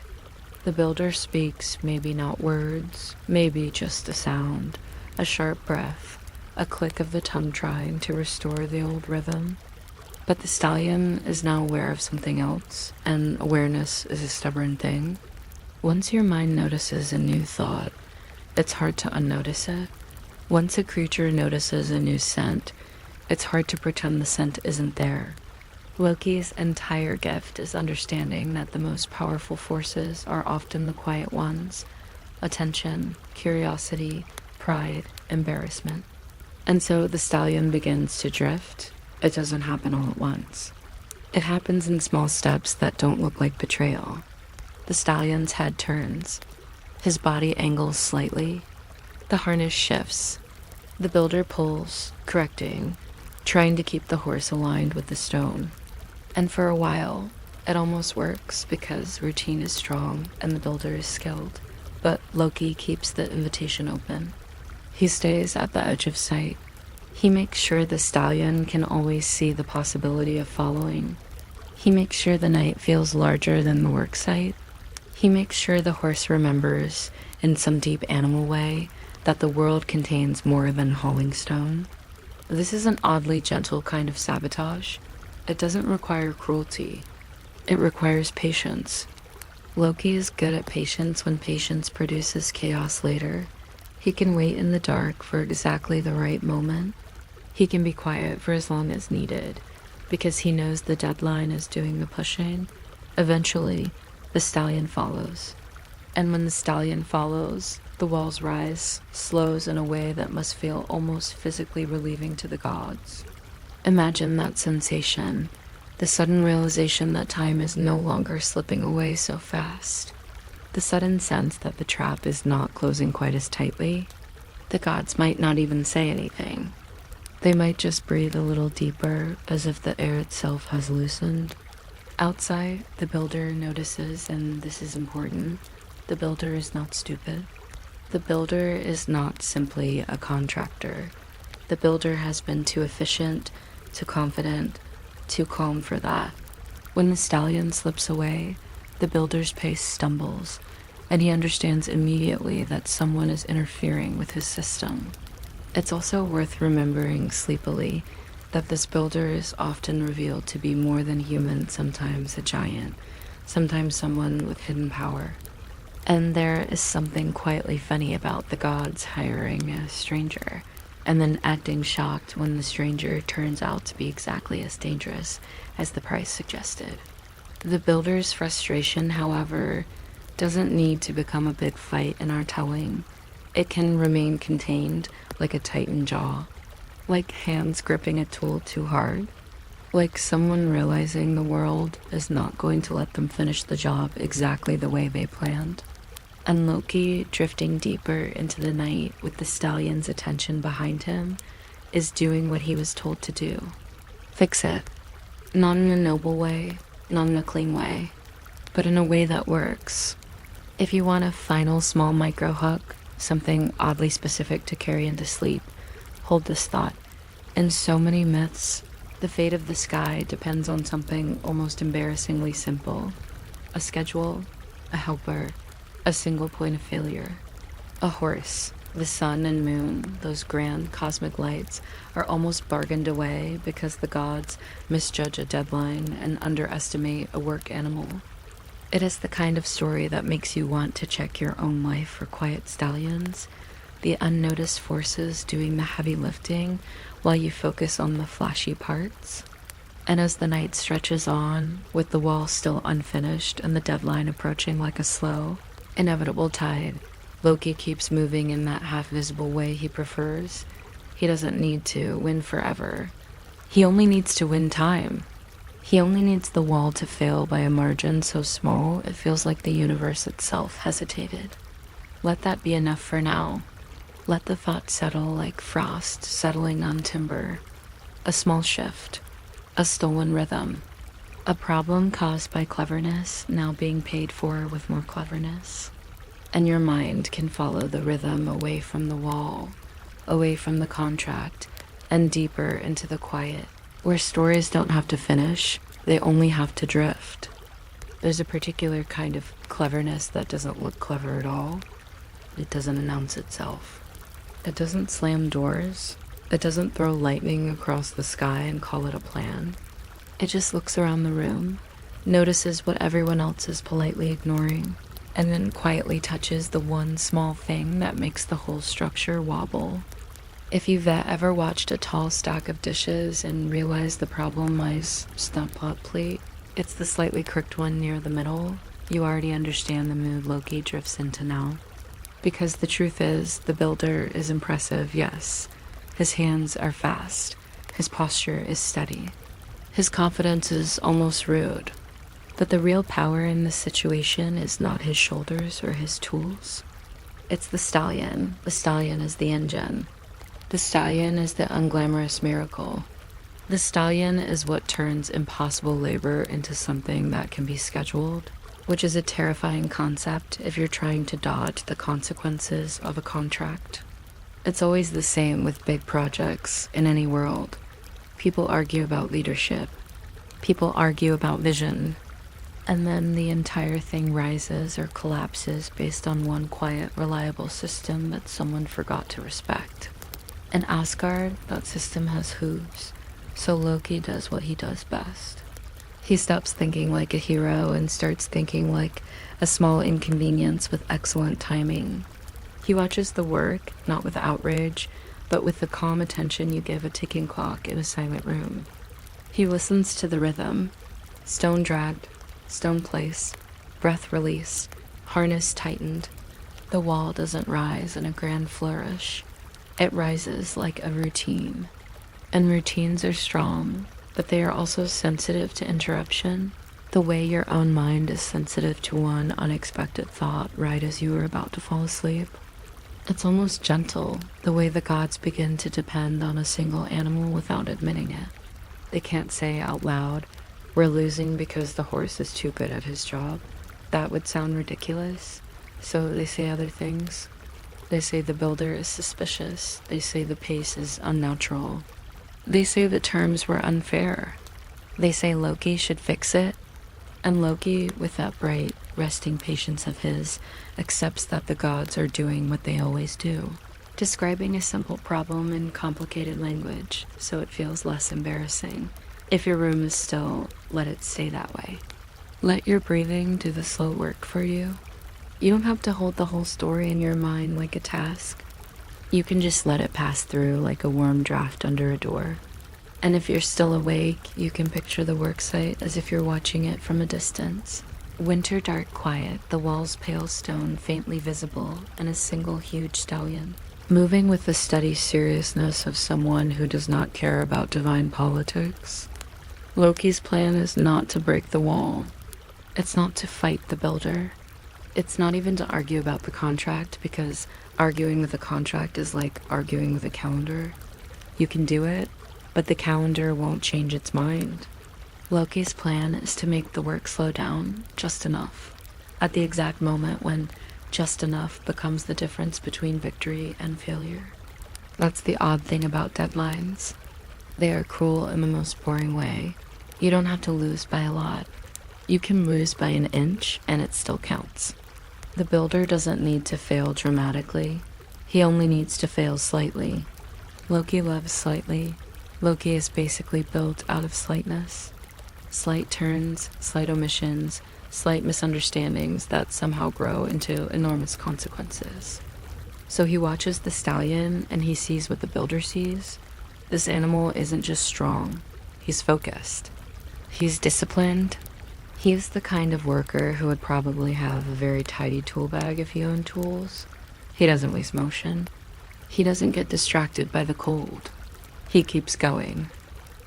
The builder speaks, maybe not words, maybe just a sound, a sharp breath, a click of the tongue trying to restore the old rhythm. But the stallion is now aware of something else, and awareness is a stubborn thing. Once your mind notices a new thought, it's hard to unnotice it. Once a creature notices a new scent, it's hard to pretend the scent isn't there. Loki's entire gift is understanding that the most powerful forces are often the quiet ones: attention, curiosity, pride, embarrassment. And so the stallion begins to drift. It doesn't happen all at once. It happens in small steps that don't look like betrayal. The stallion's head turns. His body angles slightly. The harness shifts. The builder pulls, correcting, trying to keep the horse aligned with the stone. And for a while, it almost works because routine is strong and the builder is skilled. But Loki keeps the invitation open. He stays at the edge of sight. He makes sure the stallion can always see the possibility of following. He makes sure the night feels larger than the work site. He makes sure the horse remembers, in some deep animal way, that the world contains more than hauling stone. This is an oddly gentle kind of sabotage. It doesn't require cruelty. It requires patience. Loki is good at patience when patience produces chaos later. He can wait in the dark for exactly the right moment. He can be quiet for as long as needed, because he knows the deadline is doing the pushing. Eventually, the stallion follows. And when the stallion follows, the walls rise, slows in a way that must feel almost physically relieving to the gods. Imagine that sensation, the sudden realization that time is no longer slipping away so fast. The sudden sense that the trap is not closing quite as tightly. The gods might not even say anything. They might just breathe a little deeper, as if the air itself has loosened. Outside, the builder notices, and this is important, the builder is not stupid. The builder is not simply a contractor. The builder has been too efficient, too confident, too calm for that. When the stallion slips away, the builder's pace stumbles, and he understands immediately that someone is interfering with his system. It's also worth remembering sleepily that this builder is often revealed to be more than human, sometimes a giant, sometimes someone with hidden power. And there is something quietly funny about the gods hiring a stranger, and then acting shocked when the stranger turns out to be exactly as dangerous as the price suggested. The builder's frustration, however, doesn't need to become a big fight in our telling. It can remain contained, like a tightened jaw, like hands gripping a tool too hard, like someone realizing the world is not going to let them finish the job exactly the way they planned. And Loki, drifting deeper into the night with the stallion's attention behind him, is doing what he was told to do. Fix it. Not in a noble way, not in a clean way, but in a way that works. If you want a final small micro hook, something oddly specific to carry into sleep, hold this thought. In so many myths, the fate of the sky depends on something almost embarrassingly simple. A schedule, a helper, a single point of failure. A horse, the sun and moon, those grand cosmic lights, are almost bargained away because the gods misjudge a deadline and underestimate a work animal. It is the kind of story that makes you want to check your own life for quiet stallions, the unnoticed forces doing the heavy lifting while you focus on the flashy parts. And as the night stretches on, with the wall still unfinished and the deadline approaching like a slow, inevitable tide, Loki keeps moving in that half-visible way he prefers. He doesn't need to win forever. He only needs to win time. He only needs the wall to fail by a margin so small it feels like the universe itself hesitated. Let that be enough for now. Let the thought settle like frost settling on timber. A small shift. A stolen rhythm. A problem caused by cleverness now being paid for with more cleverness. And your mind can follow the rhythm away from the wall, away from the contract, and deeper into the quiet, where stories don't have to finish, they only have to drift. There's a particular kind of cleverness that doesn't look clever at all. It doesn't announce itself. It doesn't slam doors. It doesn't throw lightning across the sky and call it a plan. It just looks around the room, notices what everyone else is politely ignoring, and then quietly touches the one small thing that makes the whole structure wobble. If you've ever watched a tall stack of dishes and realized the problem lies not pot plate, it's the slightly crooked one near the middle, you already understand the mood Loki drifts into now. Because the truth is, the builder is impressive, yes. His hands are fast. His posture is steady. His confidence is almost rude. But the real power in this situation is not his shoulders or his tools. It's the stallion. The stallion is the engine. The stallion is the unglamorous miracle. The stallion is what turns impossible labor into something that can be scheduled, which is a terrifying concept if you're trying to dodge the consequences of a contract. It's always the same with big projects in any world. People argue about leadership. People argue about vision. And then the entire thing rises or collapses based on one quiet, reliable system that someone forgot to respect. In Asgard, that system has hooves, so Loki does what he does best. He stops thinking like a hero and starts thinking like a small inconvenience with excellent timing. He watches the work, not with outrage, but with the calm attention you give a ticking clock in a silent room. He listens to the rhythm. Stone dragged, stone placed, breath released, harness tightened. The wall doesn't rise in a grand flourish. It rises like a routine. And routines are strong, but they are also sensitive to interruption, the way your own mind is sensitive to one unexpected thought right as you are about to fall asleep. It's almost gentle, the way the gods begin to depend on a single animal without admitting it. They can't say out loud, "We're losing because the horse is too good at his job." That would sound ridiculous. So they say other things. They say the builder is suspicious. They say the pace is unnatural. They say the terms were unfair. They say Loki should fix it. And Loki, with that bright, resting patience of his, accepts that the gods are doing what they always do, describing a simple problem in complicated language so it feels less embarrassing. If your room is still, let it stay that way. Let your breathing do the slow work for you. You don't have to hold the whole story in your mind like a task. You can just let it pass through like a warm draft under a door. And if you're still awake, you can picture the worksite as if you're watching it from a distance. Winter dark quiet, the walls pale stone faintly visible, and a single huge stallion, moving with the steady seriousness of someone who does not care about divine politics. Loki's plan is not to break the wall. It's not to fight the builder. It's not even to argue about the contract, because arguing with a contract is like arguing with a calendar. You can do it, but the calendar won't change its mind. Loki's plan is to make the work slow down just enough, at the exact moment when just enough becomes the difference between victory and failure. That's the odd thing about deadlines. They are cruel in the most boring way. You don't have to lose by a lot. You can lose by an inch and it still counts. The builder doesn't need to fail dramatically. He only needs to fail slightly. Loki loves slightly. Loki is basically built out of slightness. Slight turns, slight omissions, slight misunderstandings that somehow grow into enormous consequences. So he watches the stallion and he sees what the builder sees. This animal isn't just strong. He's focused. He's disciplined. He is the kind of worker who would probably have a very tidy tool bag if he owned tools. He doesn't waste motion. He doesn't get distracted by the cold. He keeps going.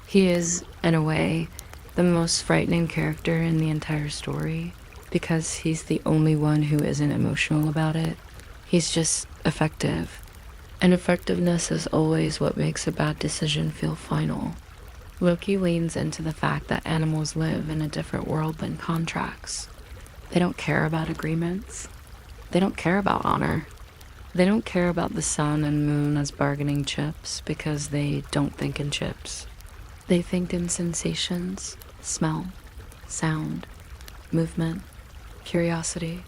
He is, in a way, the most frightening character in the entire story, because he's the only one who isn't emotional about it. He's just effective. And effectiveness is always what makes a bad decision feel final. Loki leans into the fact that animals live in a different world than contracts. They don't care about agreements. They don't care about honor. They don't care about the sun and moon as bargaining chips because they don't think in chips. They think in sensations, smell, sound, movement, curiosity,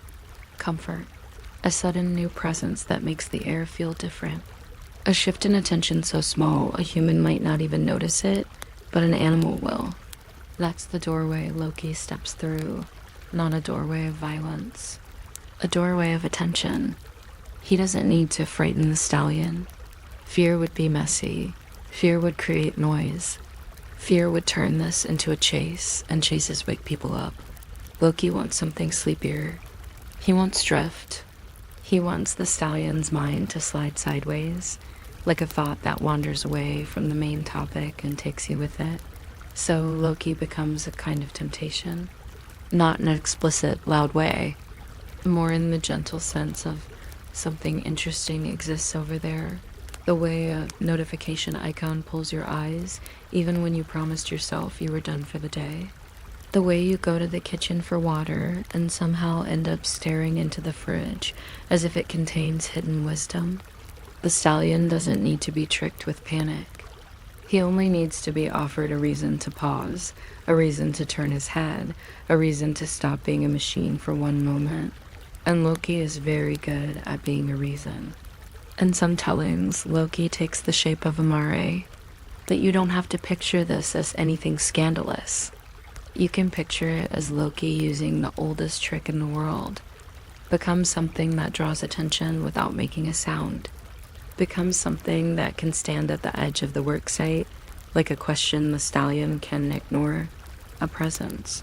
comfort, a sudden new presence that makes the air feel different. A shift in attention so small a human might not even notice it, but an animal will. That's the doorway Loki steps through, not a doorway of violence, a doorway of attention. He doesn't need to frighten the stallion. Fear would be messy. Fear would create noise. Fear would turn this into a chase, and chases wake people up. Loki wants something sleepier. He wants drift. He wants the stallion's mind to slide sideways, like a thought that wanders away from the main topic and takes you with it. So Loki becomes a kind of temptation. Not in an explicit, loud way, more in the gentle sense of something interesting exists over there. The way a notification icon pulls your eyes, even when you promised yourself you were done for the day. The way you go to the kitchen for water and somehow end up staring into the fridge as if it contains hidden wisdom. The stallion doesn't need to be tricked with panic. He only needs to be offered a reason to pause, a reason to turn his head, a reason to stop being a machine for one moment. And Loki is very good at being a reason. In some tellings, Loki takes the shape of a mare, but you don't have to picture this as anything scandalous. You can picture it as Loki using the oldest trick in the world. Become something that draws attention without making a sound. Become something that can stand at the edge of the worksite, like a question the stallion can ignore. A presence.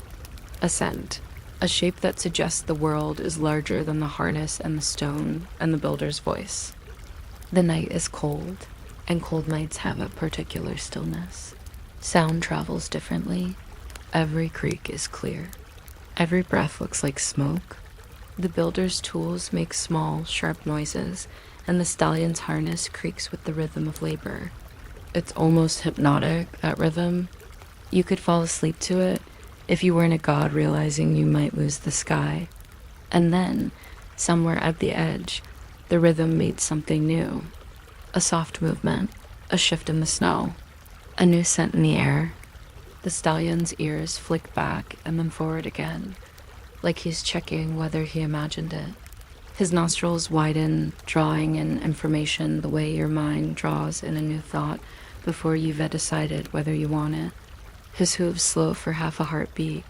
A scent. A shape that suggests the world is larger than the harness and the stone and the builder's voice. The night is cold, and cold nights have a particular stillness. Sound travels differently. Every creak is clear. Every breath looks like smoke. The builder's tools make small, sharp noises, and the stallion's harness creaks with the rhythm of labor. It's almost hypnotic, that rhythm. You could fall asleep to it if you weren't a god realizing you might lose the sky. And then, somewhere at the edge, the rhythm meets something new. A soft movement, a shift in the snow, a new scent in the air. The stallion's ears flick back and then forward again, like he's checking whether he imagined it. His nostrils widen, drawing in information the way your mind draws in a new thought before you've decided whether you want it. His hooves slow for half a heartbeat,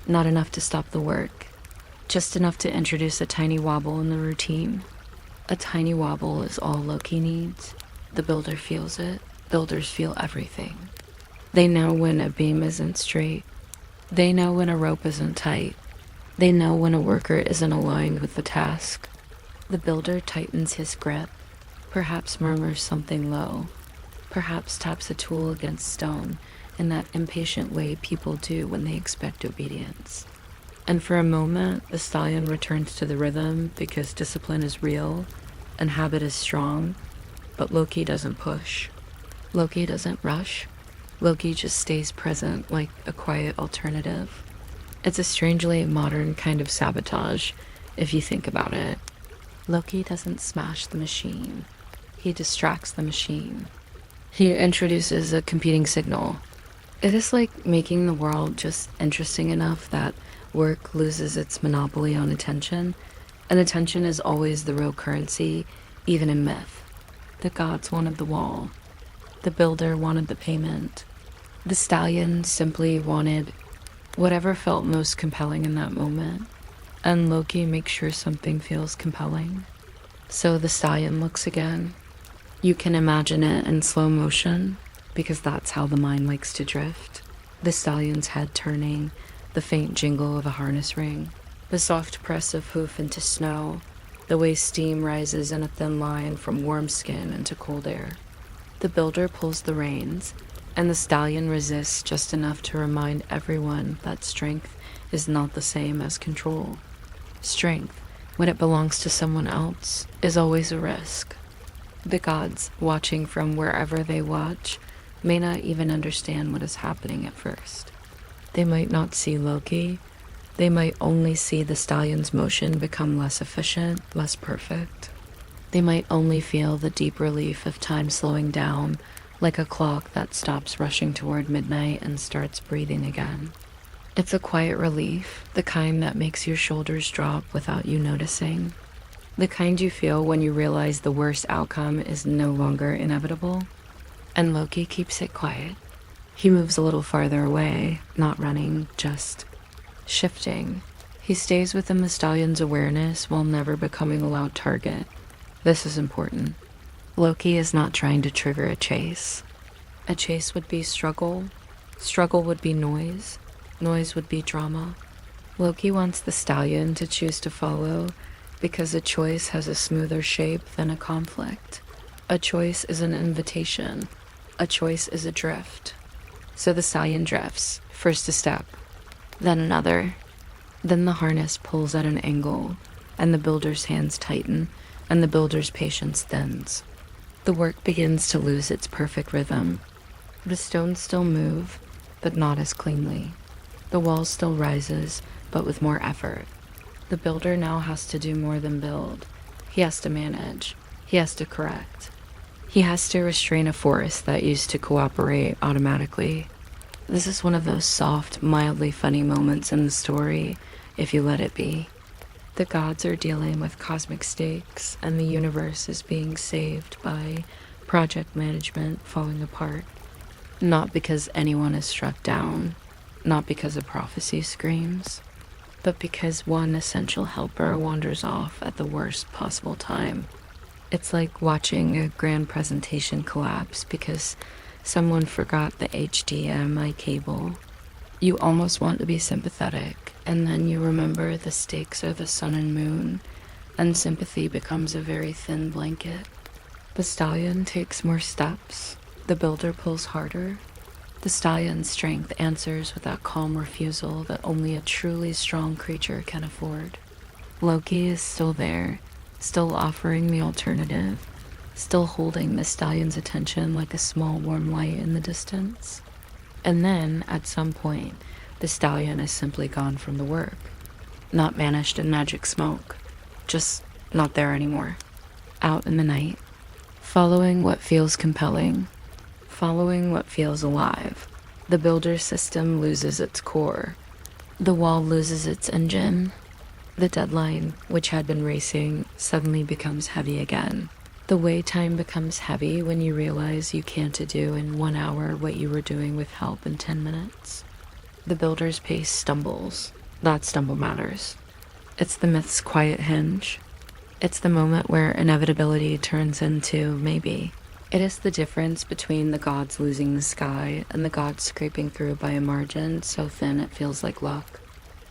not enough to stop the work, just enough to introduce a tiny wobble in the routine. A tiny wobble is all Loki needs. The builder feels it. Builders feel everything. They know when a beam isn't straight. They know when a rope isn't tight. They know when a worker isn't aligned with the task. The builder tightens his grip, perhaps murmurs something low, perhaps taps a tool against stone in that impatient way people do when they expect obedience. And for a moment, the stallion returns to the rhythm because discipline is real and habit is strong, but Loki doesn't push. Loki doesn't rush. Loki just stays present like a quiet alternative. It's a strangely modern kind of sabotage, if you think about it. Loki doesn't smash the machine. He distracts the machine. He introduces a competing signal. It is like making the world just interesting enough that work loses its monopoly on attention, and attention is always the real currency, even in myth. The gods wanted the wall. The builder wanted the payment. The stallion simply wanted whatever felt most compelling in that moment, and Loki makes sure something feels compelling. So the stallion looks again. You can imagine it in slow motion, because that's how the mind likes to drift. The stallion's head turning, the faint jingle of a harness ring, the soft press of hoof into snow, the way steam rises in a thin line from warm skin into cold air. The builder pulls the reins, and the stallion resists just enough to remind everyone that strength is not the same as control. Strength, when it belongs to someone else, is always a risk. The gods, watching from wherever they watch, may not even understand what is happening at first. They might not see Loki. They might only see the stallion's motion become less efficient, less perfect. They might only feel the deep relief of time slowing down, like a clock that stops rushing toward midnight and starts breathing again. It's a quiet relief, the kind that makes your shoulders drop without you noticing. The kind you feel when you realize the worst outcome is no longer inevitable. And Loki keeps it quiet. He moves a little farther away, not running, just shifting. He stays within the stallion's awareness while never becoming a loud target. This is important. Loki is not trying to trigger a chase. A chase would be struggle. Struggle would be noise. Noise would be drama. Loki wants the stallion to choose to follow because a choice has a smoother shape than a conflict. A choice is an invitation. A choice is a drift. So the stallion drifts, first a step, then another. Then the harness pulls at an angle, and the builder's hands tighten, and the builder's patience thins. The work begins to lose its perfect rhythm. The stones still move, but not as cleanly. The wall still rises, but with more effort. The builder now has to do more than build. He has to manage. He has to correct. He has to restrain a force that used to cooperate automatically. This is one of those soft, mildly funny moments in the story, if you let it be. The gods are dealing with cosmic stakes, and the universe is being saved by project management falling apart. Not because anyone is struck down, not because a prophecy screams, but because one essential helper wanders off at the worst possible time. It's like watching a grand presentation collapse because someone forgot the HDMI cable. You almost want to be sympathetic, and then you remember the stakes are the sun and moon, and sympathy becomes a very thin blanket. The stallion takes more steps. The builder pulls harder. The stallion's strength answers with that calm refusal that only a truly strong creature can afford. Loki is still there, still offering the alternative, still holding the stallion's attention like a small warm light in the distance. And then, at some point, the stallion is simply gone from the work. Not vanished in magic smoke, just not there anymore. Out in the night, following what feels compelling, following what feels alive. The builder system loses its core. The wall loses its engine. The deadline, which had been racing, suddenly becomes heavy again. The way time becomes heavy when you realize you can't do in 1 hour what you were doing with help in 10 minutes. The builder's pace stumbles. That stumble matters. It's the myth's quiet hinge. It's the moment where inevitability turns into maybe. It is the difference between the gods losing the sky and the gods scraping through by a margin so thin it feels like luck.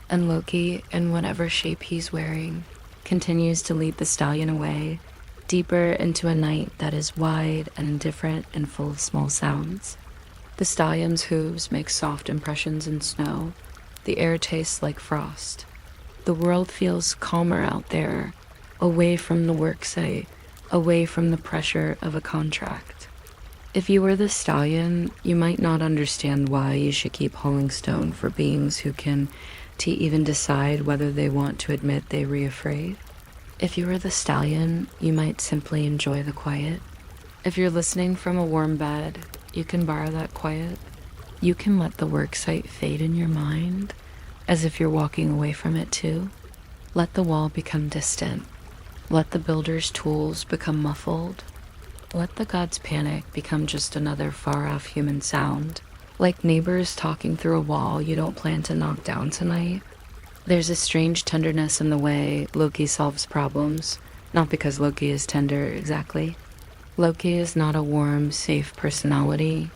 And Loki, in whatever shape he's wearing, continues to lead the stallion away, deeper into a night that is wide and indifferent and full of small sounds. The stallion's hooves make soft impressions in snow. The air tastes like frost. The world feels calmer out there, away from the worksite, away from the pressure of a contract. If you were the stallion, you might not understand why you should keep hauling stone for beings who can to even decide whether they want to admit they reafraid. If you were the stallion, you might simply enjoy the quiet. If you're listening from a warm bed, you can borrow that quiet. You can let the worksite fade in your mind, as if you're walking away from it too. Let the wall become distant. Let the builder's tools become muffled. Let the god's panic become just another far-off human sound. Like neighbors talking through a wall you don't plan to knock down tonight. There's a strange tenderness in the way Loki solves problems, not because Loki is tender exactly. Loki is not a warm, safe personality.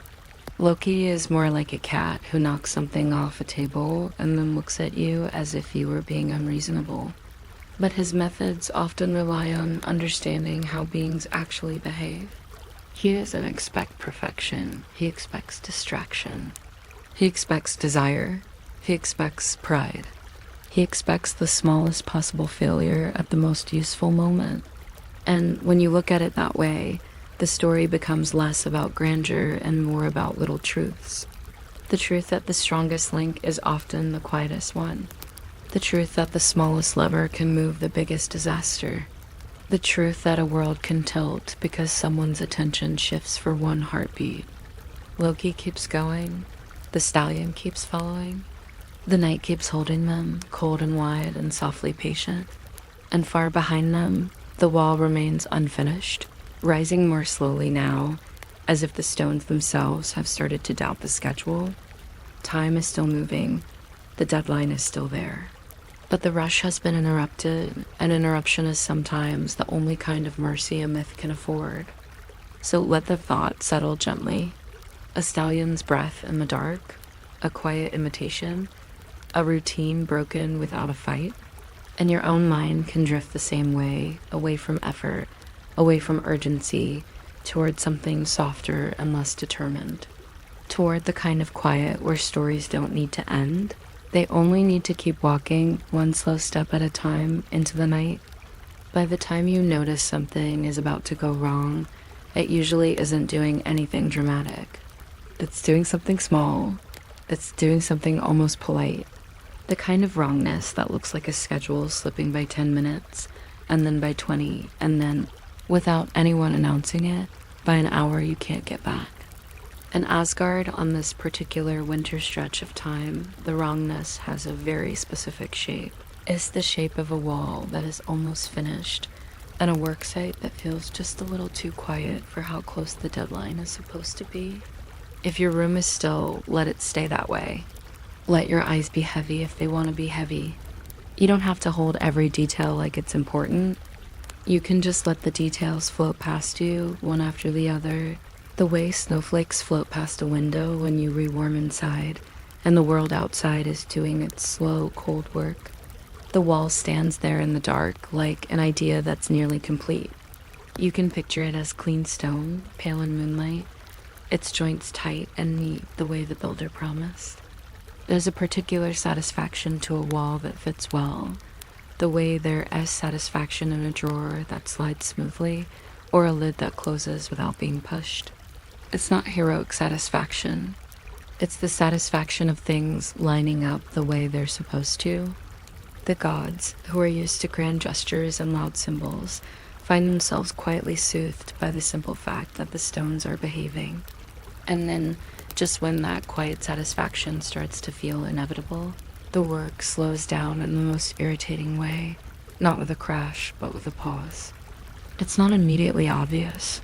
Loki is more like a cat who knocks something off a table and then looks at you as if you were being unreasonable. But his methods often rely on understanding how beings actually behave. He doesn't expect perfection. He expects distraction. He expects desire. He expects pride. He expects the smallest possible failure at the most useful moment. And when you look at it that way, the story becomes less about grandeur and more about little truths. The truth that the strongest link is often the quietest one. The truth that the smallest lever can move the biggest disaster. The truth that a world can tilt because someone's attention shifts for one heartbeat. Loki keeps going. The stallion keeps following. The night keeps holding them, cold and wide and softly patient. And far behind them, the wall remains unfinished, rising more slowly now, as if the stones themselves have started to doubt the schedule. Time is still moving. The deadline is still there. But the rush has been interrupted, and interruption is sometimes the only kind of mercy a myth can afford. So let the thought settle gently. A stallion's breath in the dark, a quiet imitation, a routine broken without a fight, and your own mind can drift the same way, away from effort, away from urgency, toward something softer and less determined. Toward the kind of quiet where stories don't need to end. They only need to keep walking one slow step at a time into the night. By the time you notice something is about to go wrong, it usually isn't doing anything dramatic. It's doing something small. It's doing something almost polite. The kind of wrongness that looks like a schedule slipping by 10 minutes, and then by 20, and then, without anyone announcing it, by an hour you can't get back. In Asgard, on this particular winter stretch of time, the wrongness has a very specific shape. It's the shape of a wall that is almost finished, and a worksite that feels just a little too quiet for how close the deadline is supposed to be. If your room is still, let it stay that way. Let your eyes be heavy if they want to be heavy. You don't have to hold every detail like it's important. You can just let the details float past you, one after the other, the way snowflakes float past a window when you rewarm inside, and the world outside is doing its slow, cold work. The wall stands there in the dark, like an idea that's nearly complete. You can picture it as clean stone, pale in moonlight, its joints tight and neat the way the builder promised. There's a particular satisfaction to a wall that fits well, the way there is satisfaction in a drawer that slides smoothly, or a lid that closes without being pushed. It's not heroic satisfaction. It's the satisfaction of things lining up the way they're supposed to. The gods, who are used to grand gestures and loud symbols, find themselves quietly soothed by the simple fact that the stones are behaving. And then, just when that quiet satisfaction starts to feel inevitable, the work slows down in the most irritating way, not with a crash, but with a pause. It's not immediately obvious.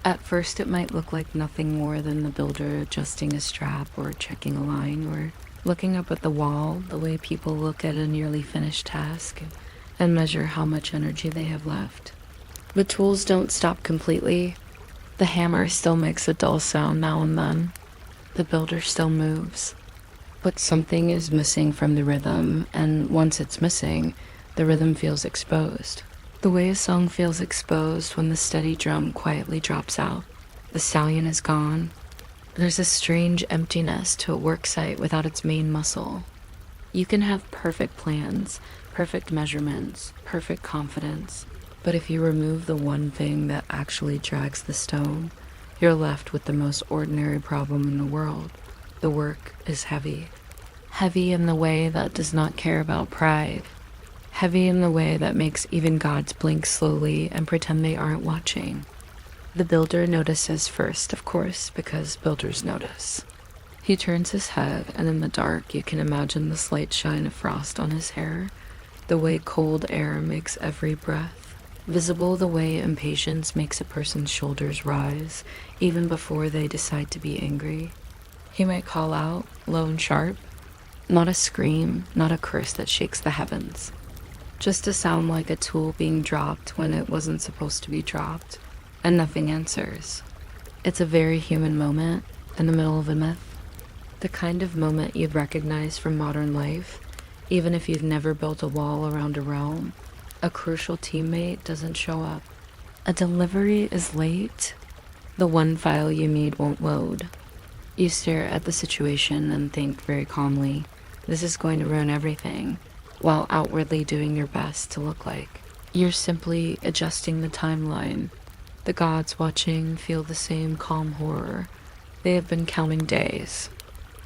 At first, it might look like nothing more than the builder adjusting a strap or checking a line or looking up at the wall the way people look at a nearly finished task and measure how much energy they have left. The tools don't stop completely. The hammer still makes a dull sound now and then. The builder still moves. But something is missing from the rhythm, and once it's missing, the rhythm feels exposed. The way a song feels exposed when the steady drum quietly drops out. The stallion is gone. There's a strange emptiness to a worksite without its main muscle. You can have perfect plans, perfect measurements, perfect confidence, but if you remove the one thing that actually drags the stone, you're left with the most ordinary problem in the world. The work is heavy. Heavy in the way that does not care about pride. Heavy in the way that makes even gods blink slowly and pretend they aren't watching. The builder notices first, of course, because builders notice. He turns his head, and in the dark you can imagine the slight shine of frost on his hair, the way cold air makes every breath, visible the way impatience makes a person's shoulders rise, even before they decide to be angry. He might call out, low and sharp, not a scream, not a curse that shakes the heavens. Just a sound like a tool being dropped when it wasn't supposed to be dropped, and nothing answers. It's a very human moment in the middle of a myth. The kind of moment you'd recognize from modern life, even if you've never built a wall around a realm. A crucial teammate doesn't show up. A delivery is late. The one file you need won't load. You stare at the situation and think very calmly, this is going to ruin everything, while outwardly doing your best to look like you're simply adjusting the timeline. The gods watching feel the same calm horror. They have been counting days.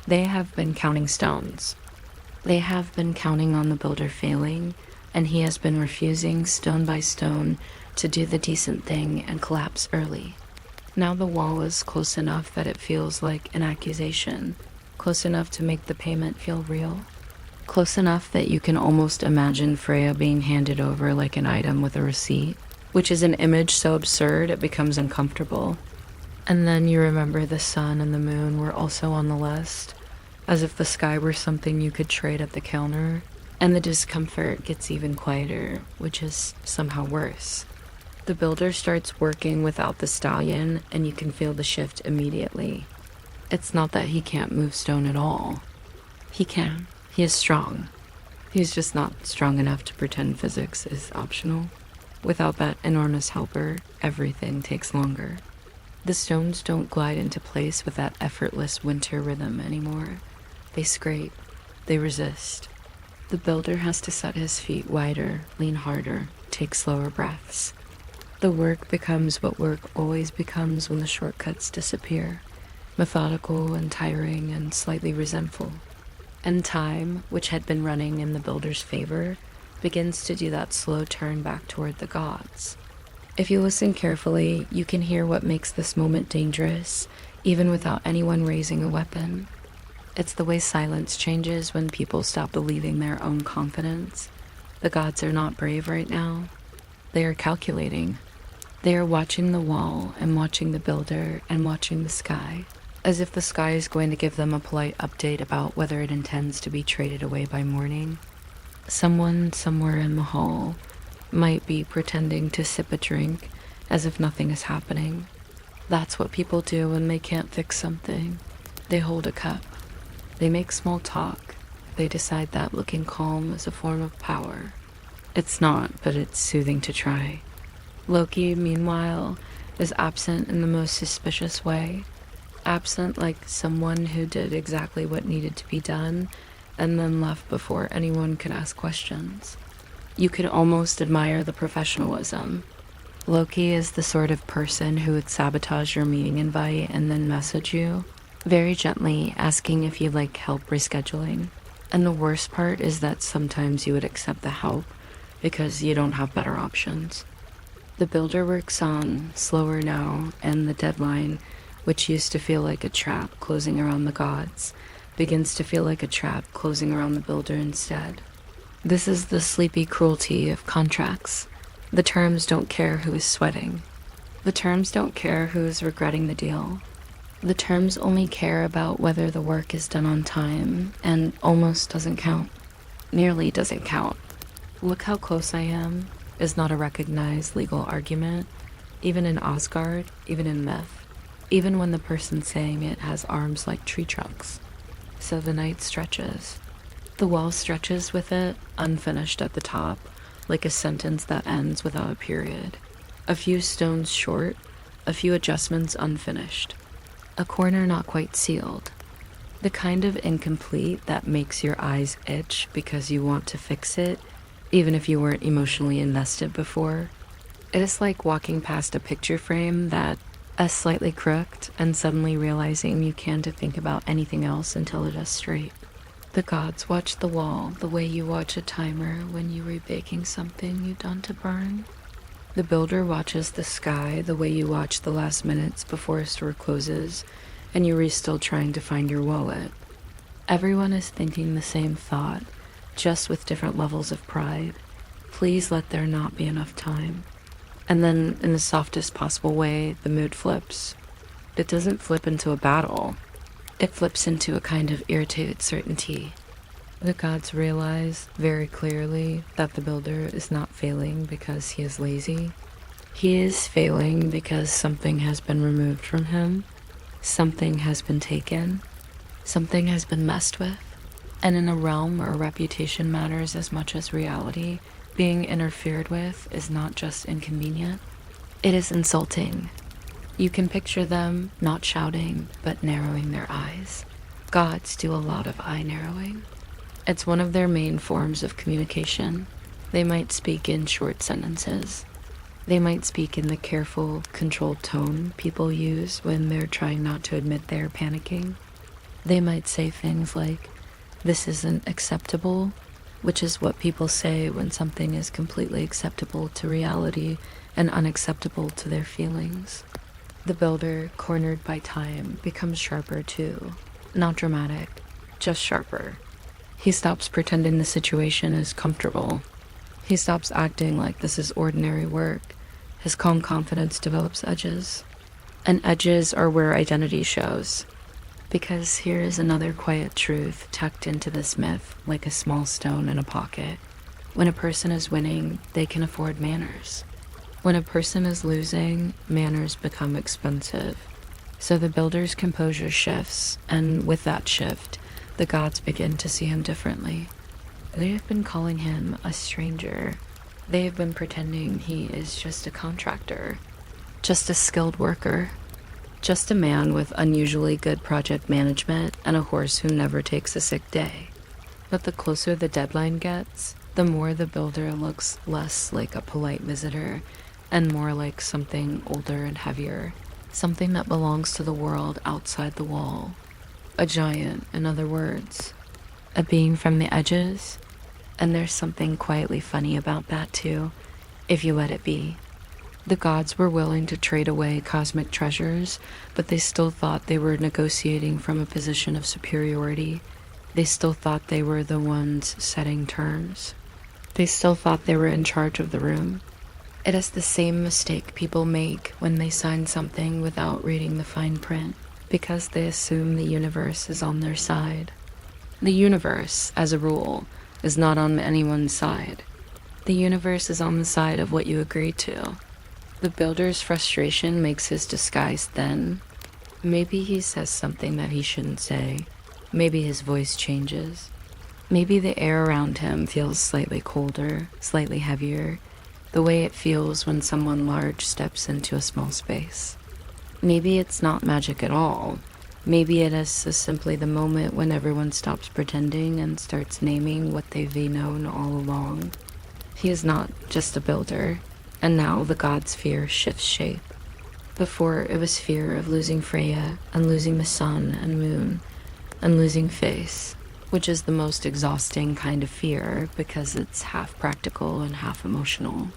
They have been counting stones. They have been counting on the builder failing, and he has been refusing stone by stone to do the decent thing and collapse early. Now the wall is close enough that it feels like an accusation, close enough to make the payment feel real. Close enough that you can almost imagine Freya being handed over like an item with a receipt, which is an image so absurd it becomes uncomfortable. And then you remember the sun and the moon were also on the list, as if the sky were something you could trade at the counter, and the discomfort gets even quieter, which is somehow worse. The builder starts working without the stallion, and you can feel the shift immediately. It's not that he can't move stone at all. He can. He is strong. He's just not strong enough to pretend physics is optional. Without that enormous helper, everything takes longer. The stones don't glide into place with that effortless winter rhythm anymore. They scrape. They resist. The builder has to set his feet wider, lean harder, take slower breaths. The work becomes what work always becomes when the shortcuts disappear. Methodical and tiring and slightly resentful. And time, which had been running in the builder's favor, begins to do that slow turn back toward the gods. If you listen carefully, you can hear what makes this moment dangerous, even without anyone raising a weapon. It's the way silence changes when people stop believing their own confidence. The gods are not brave right now. They are calculating. They are watching the wall and watching the builder and watching the sky, as if the sky is going to give them a polite update about whether it intends to be traded away by morning. Someone somewhere in the hall might be pretending to sip a drink as if nothing is happening. That's what people do when they can't fix something. They hold a cup. They make small talk. They decide that looking calm is a form of power. It's not, but it's soothing to try. Loki, meanwhile, is absent in the most suspicious way. Absent like someone who did exactly what needed to be done and then left before anyone could ask questions. You could almost admire the professionalism. Loki is the sort of person who would sabotage your meeting invite and then message you, very gently asking if you'd like help rescheduling. And the worst part is that sometimes you would accept the help because you don't have better options. The builder works on, slower now, and the deadline, which used to feel like a trap closing around the gods, begins to feel like a trap closing around the builder instead. This is the sleepy cruelty of contracts. The terms don't care who is sweating. The terms don't care who is regretting the deal. The terms only care about whether the work is done on time, and almost doesn't count. Nearly doesn't count. Look how close I am is not a recognized legal argument, even in Asgard, even in myth, even when the person saying it has arms like tree trunks. So the night stretches. The wall stretches with it, unfinished at the top, like a sentence that ends without a period. A few stones short, a few adjustments unfinished. A corner not quite sealed. The kind of incomplete that makes your eyes itch because you want to fix it, even if you weren't emotionally invested before. It is like walking past a picture frame that is slightly crooked and suddenly realizing you can't think about anything else until it is straight. The gods watch the wall the way you watch a timer when you were baking something you done to burn. The builder watches the sky the way you watch the last minutes before a store closes and you are still trying to find your wallet. Everyone is thinking the same thought, just with different levels of pride. Please let there not be enough time. And then, in the softest possible way, the mood flips. It doesn't flip into a battle. It flips into a kind of irritated certainty. The gods realize very clearly that the builder is not failing because he is lazy. He is failing because something has been removed from him. Something has been taken. Something has been messed with. And in a realm where reputation matters as much as reality, being interfered with is not just inconvenient. It is insulting. You can picture them not shouting, but narrowing their eyes. Gods do a lot of eye narrowing. It's one of their main forms of communication. They might speak in short sentences. They might speak in the careful, controlled tone people use when they're trying not to admit they're panicking. They might say things like, "This isn't acceptable," which is what people say when something is completely acceptable to reality and unacceptable to their feelings. The builder, cornered by time, becomes sharper too. Not dramatic, just sharper. He stops pretending the situation is comfortable. He stops acting like this is ordinary work. His calm confidence develops edges. And edges are where identity shows. Because here is another quiet truth tucked into this myth like a small stone in a pocket. When a person is winning, they can afford manners. When a person is losing, manners become expensive. So the builder's composure shifts, and with that shift, the gods begin to see him differently. They have been calling him a stranger. They have been pretending he is just a contractor, just a skilled worker, just a man with unusually good project management and a horse who never takes a sick day. But the closer the deadline gets, the more the builder looks less like a polite visitor and more like something older and heavier, something that belongs to the world outside the wall. A giant, in other words. A being from the edges. And there's something quietly funny about that too, if you let it be. The gods were willing to trade away cosmic treasures, but they still thought they were negotiating from a position of superiority. They still thought they were the ones setting terms. They still thought they were in charge of the room. It is the same mistake people make when they sign something without reading the fine print, because they assume the universe is on their side. The universe, as a rule, is not on anyone's side. The universe is on the side of what you agreed to. The builder's frustration makes his disguise thin. Maybe he says something that he shouldn't say. Maybe his voice changes. Maybe the air around him feels slightly colder, slightly heavier, the way it feels when someone large steps into a small space. Maybe it's not magic at all. Maybe it is simply the moment when everyone stops pretending and starts naming what they've known all along. He is not just a builder, and now the god's fear shifts shape. Before, it was fear of losing Freya, and losing the sun and moon, and losing face, which is the most exhausting kind of fear because it's half practical and half emotional.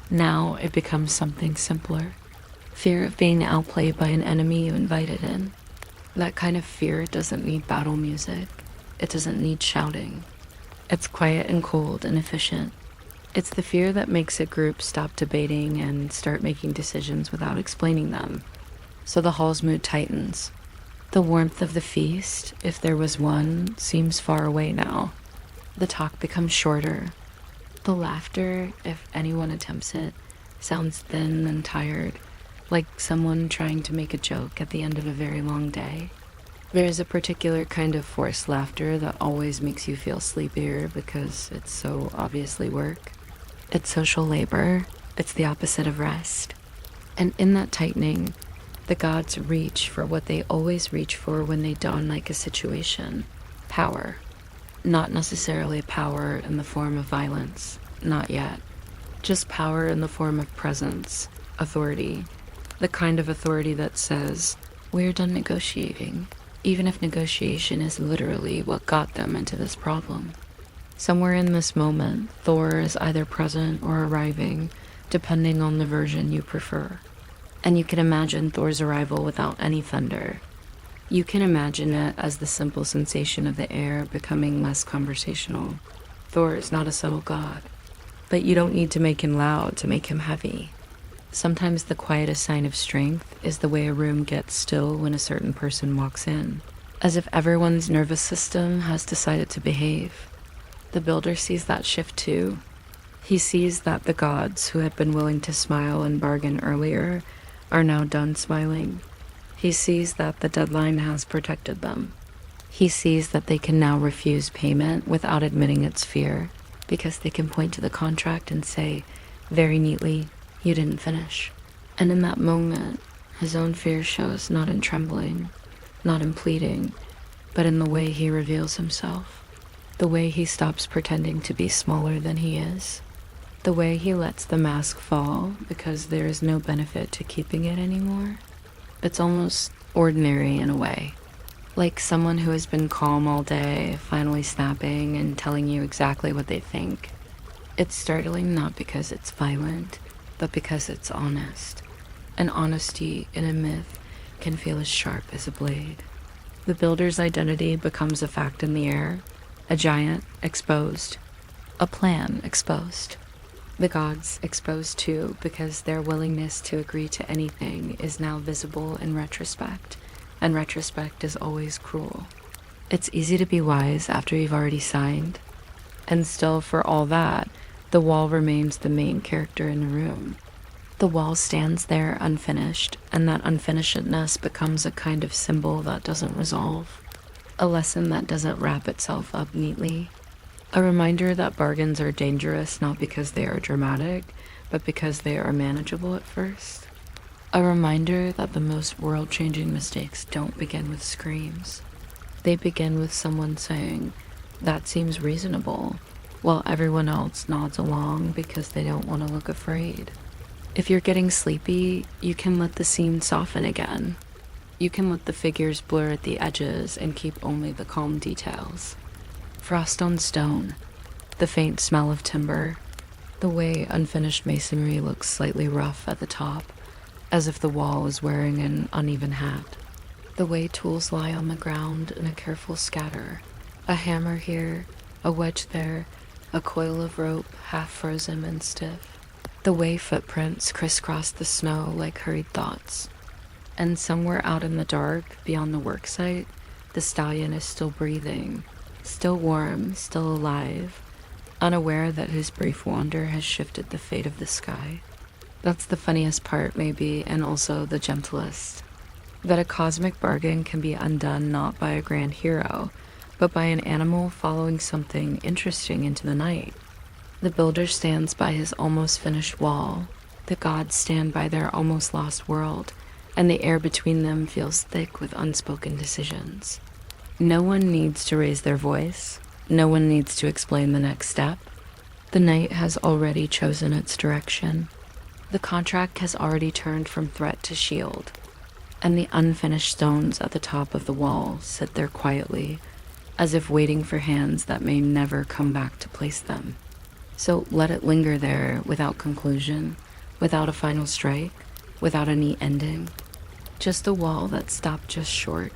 Now it becomes something simpler. Fear of being outplayed by an enemy you invited in. That kind of fear doesn't need battle music. It doesn't need shouting. It's quiet and cold and efficient. It's the fear that makes a group stop debating and start making decisions without explaining them. So the hall's mood tightens. The warmth of the feast, if there was one, seems far away now. The talk becomes shorter. The laughter, if anyone attempts it, sounds thin and tired, like someone trying to make a joke at the end of a very long day. There is a particular kind of forced laughter that always makes you feel sleepier because it's so obviously work. It's social labor. It's the opposite of rest. And in that tightening, the gods reach for what they always reach for when they don't like a situation: power. Not necessarily power in the form of violence, not yet. Just power in the form of presence, authority. The kind of authority that says, we're done negotiating, even if negotiation is literally what got them into this problem. Somewhere in this moment, Thor is either present or arriving, depending on the version you prefer. And you can imagine Thor's arrival without any thunder. You can imagine it as the simple sensation of the air becoming less conversational. Thor is not a subtle god, but you don't need to make him loud to make him heavy. Sometimes the quietest sign of strength is the way a room gets still when a certain person walks in, as if everyone's nervous system has decided to behave. The builder sees that shift too. He sees that the gods who had been willing to smile and bargain earlier are now done smiling. He sees that the deadline has protected them. He sees that they can now refuse payment without admitting its fear, because they can point to the contract and say, very neatly, you didn't finish. And in that moment, his own fear shows not in trembling, not in pleading, but in the way he reveals himself. The way he stops pretending to be smaller than he is. The way he lets the mask fall because there is no benefit to keeping it anymore. It's almost ordinary in a way. Like someone who has been calm all day, finally snapping and telling you exactly what they think. It's startling not because it's violent, but because it's honest. And honesty in a myth can feel as sharp as a blade. The builder's identity becomes a fact in the air, a giant exposed, a plan exposed. The gods exposed too, because their willingness to agree to anything is now visible in retrospect, and retrospect is always cruel. It's easy to be wise after you've already signed, and still for all that, the wall remains the main character in the room. The wall stands there unfinished, and that unfinishedness becomes a kind of symbol that doesn't resolve, a lesson that doesn't wrap itself up neatly, a reminder that bargains are dangerous not because they are dramatic, but because they are manageable at first, a reminder that the most world-changing mistakes don't begin with screams. They begin with someone saying, that seems reasonable, while everyone else nods along because they don't want to look afraid. If you're getting sleepy, you can let the scene soften again. You can let the figures blur at the edges and keep only the calm details. Frost on stone, the faint smell of timber, the way unfinished masonry looks slightly rough at the top, as if the wall is wearing an uneven hat. The way tools lie on the ground in a careful scatter, a hammer here, a wedge there, a coil of rope half frozen and stiff. The way footprints crisscross the snow like hurried thoughts. And somewhere out in the dark, beyond the worksite, the stallion is still breathing, still warm, still alive, unaware that his brief wander has shifted the fate of the sky. That's the funniest part, maybe, and also the gentlest. That a cosmic bargain can be undone not by a grand hero, but by an animal following something interesting into the night. The builder stands by his almost finished wall. The gods stand by their almost lost world, and the air between them feels thick with unspoken decisions. No one needs to raise their voice. No one needs to explain the next step. The night has already chosen its direction. The contract has already turned from threat to shield, and the unfinished stones at the top of the wall sit there quietly, as if waiting for hands that may never come back to place them. So let it linger there without conclusion, without a final strike, without a neat ending. Just a wall that stopped just short,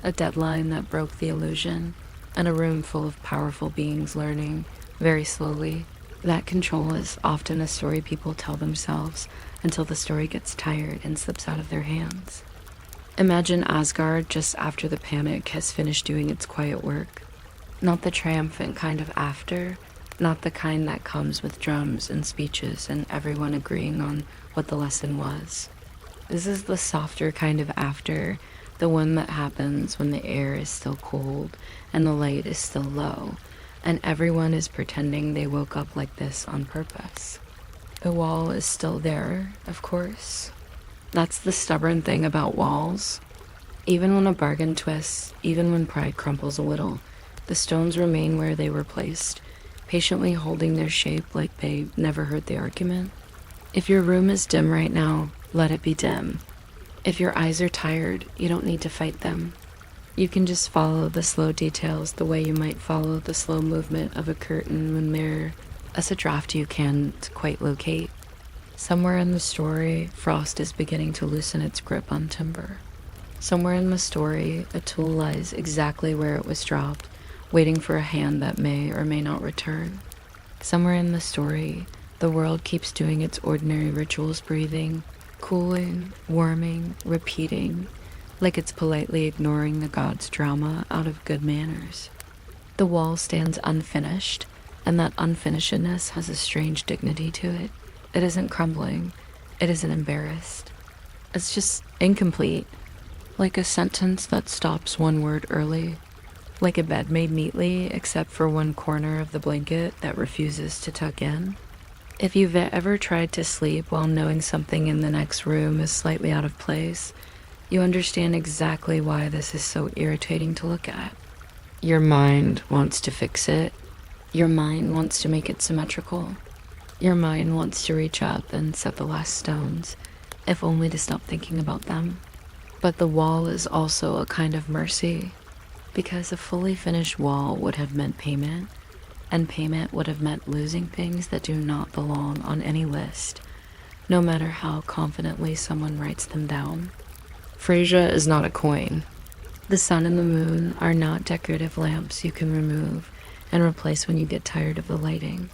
a deadline that broke the illusion, and a room full of powerful beings learning, very slowly, that control is often a story people tell themselves until the story gets tired and slips out of their hands. Imagine Asgard just after the panic has finished doing its quiet work. Not the triumphant kind of after, not the kind that comes with drums and speeches and everyone agreeing on what the lesson was. This is the softer kind of after, the one that happens when the air is still cold and the light is still low, and everyone is pretending they woke up like this on purpose. The wall is still there, of course. That's the stubborn thing about walls. Even when a bargain twists, even when pride crumples a little, the stones remain where they were placed, patiently holding their shape like they never heard the argument. If your room is dim right now, let it be dim. If your eyes are tired, you don't need to fight them. You can just follow the slow details the way you might follow the slow movement of a curtain when there is a draft you can't quite locate. Somewhere in the story, frost is beginning to loosen its grip on timber. Somewhere in the story, a tool lies exactly where it was dropped, waiting for a hand that may or may not return. Somewhere in the story, the world keeps doing its ordinary rituals, breathing, cooling, warming, repeating, like it's politely ignoring the gods' drama out of good manners. The wall stands unfinished, and that unfinishedness has a strange dignity to it. It isn't crumbling. It isn't embarrassed. It's just incomplete, like a sentence that stops one word early, like a bed made neatly except for one corner of the blanket that refuses to tuck in. If you've ever tried to sleep while knowing something in the next room is slightly out of place, you understand exactly why this is so irritating to look at. Your mind wants to fix it. Your mind wants to make it symmetrical. Your mind wants to reach up and set the last stones, if only to stop thinking about them. But the wall is also a kind of mercy, because a fully finished wall would have meant payment, and payment would have meant losing things that do not belong on any list, no matter how confidently someone writes them down. Freyja is not a coin. The sun and the moon are not decorative lamps you can remove and replace when you get tired of the lighting.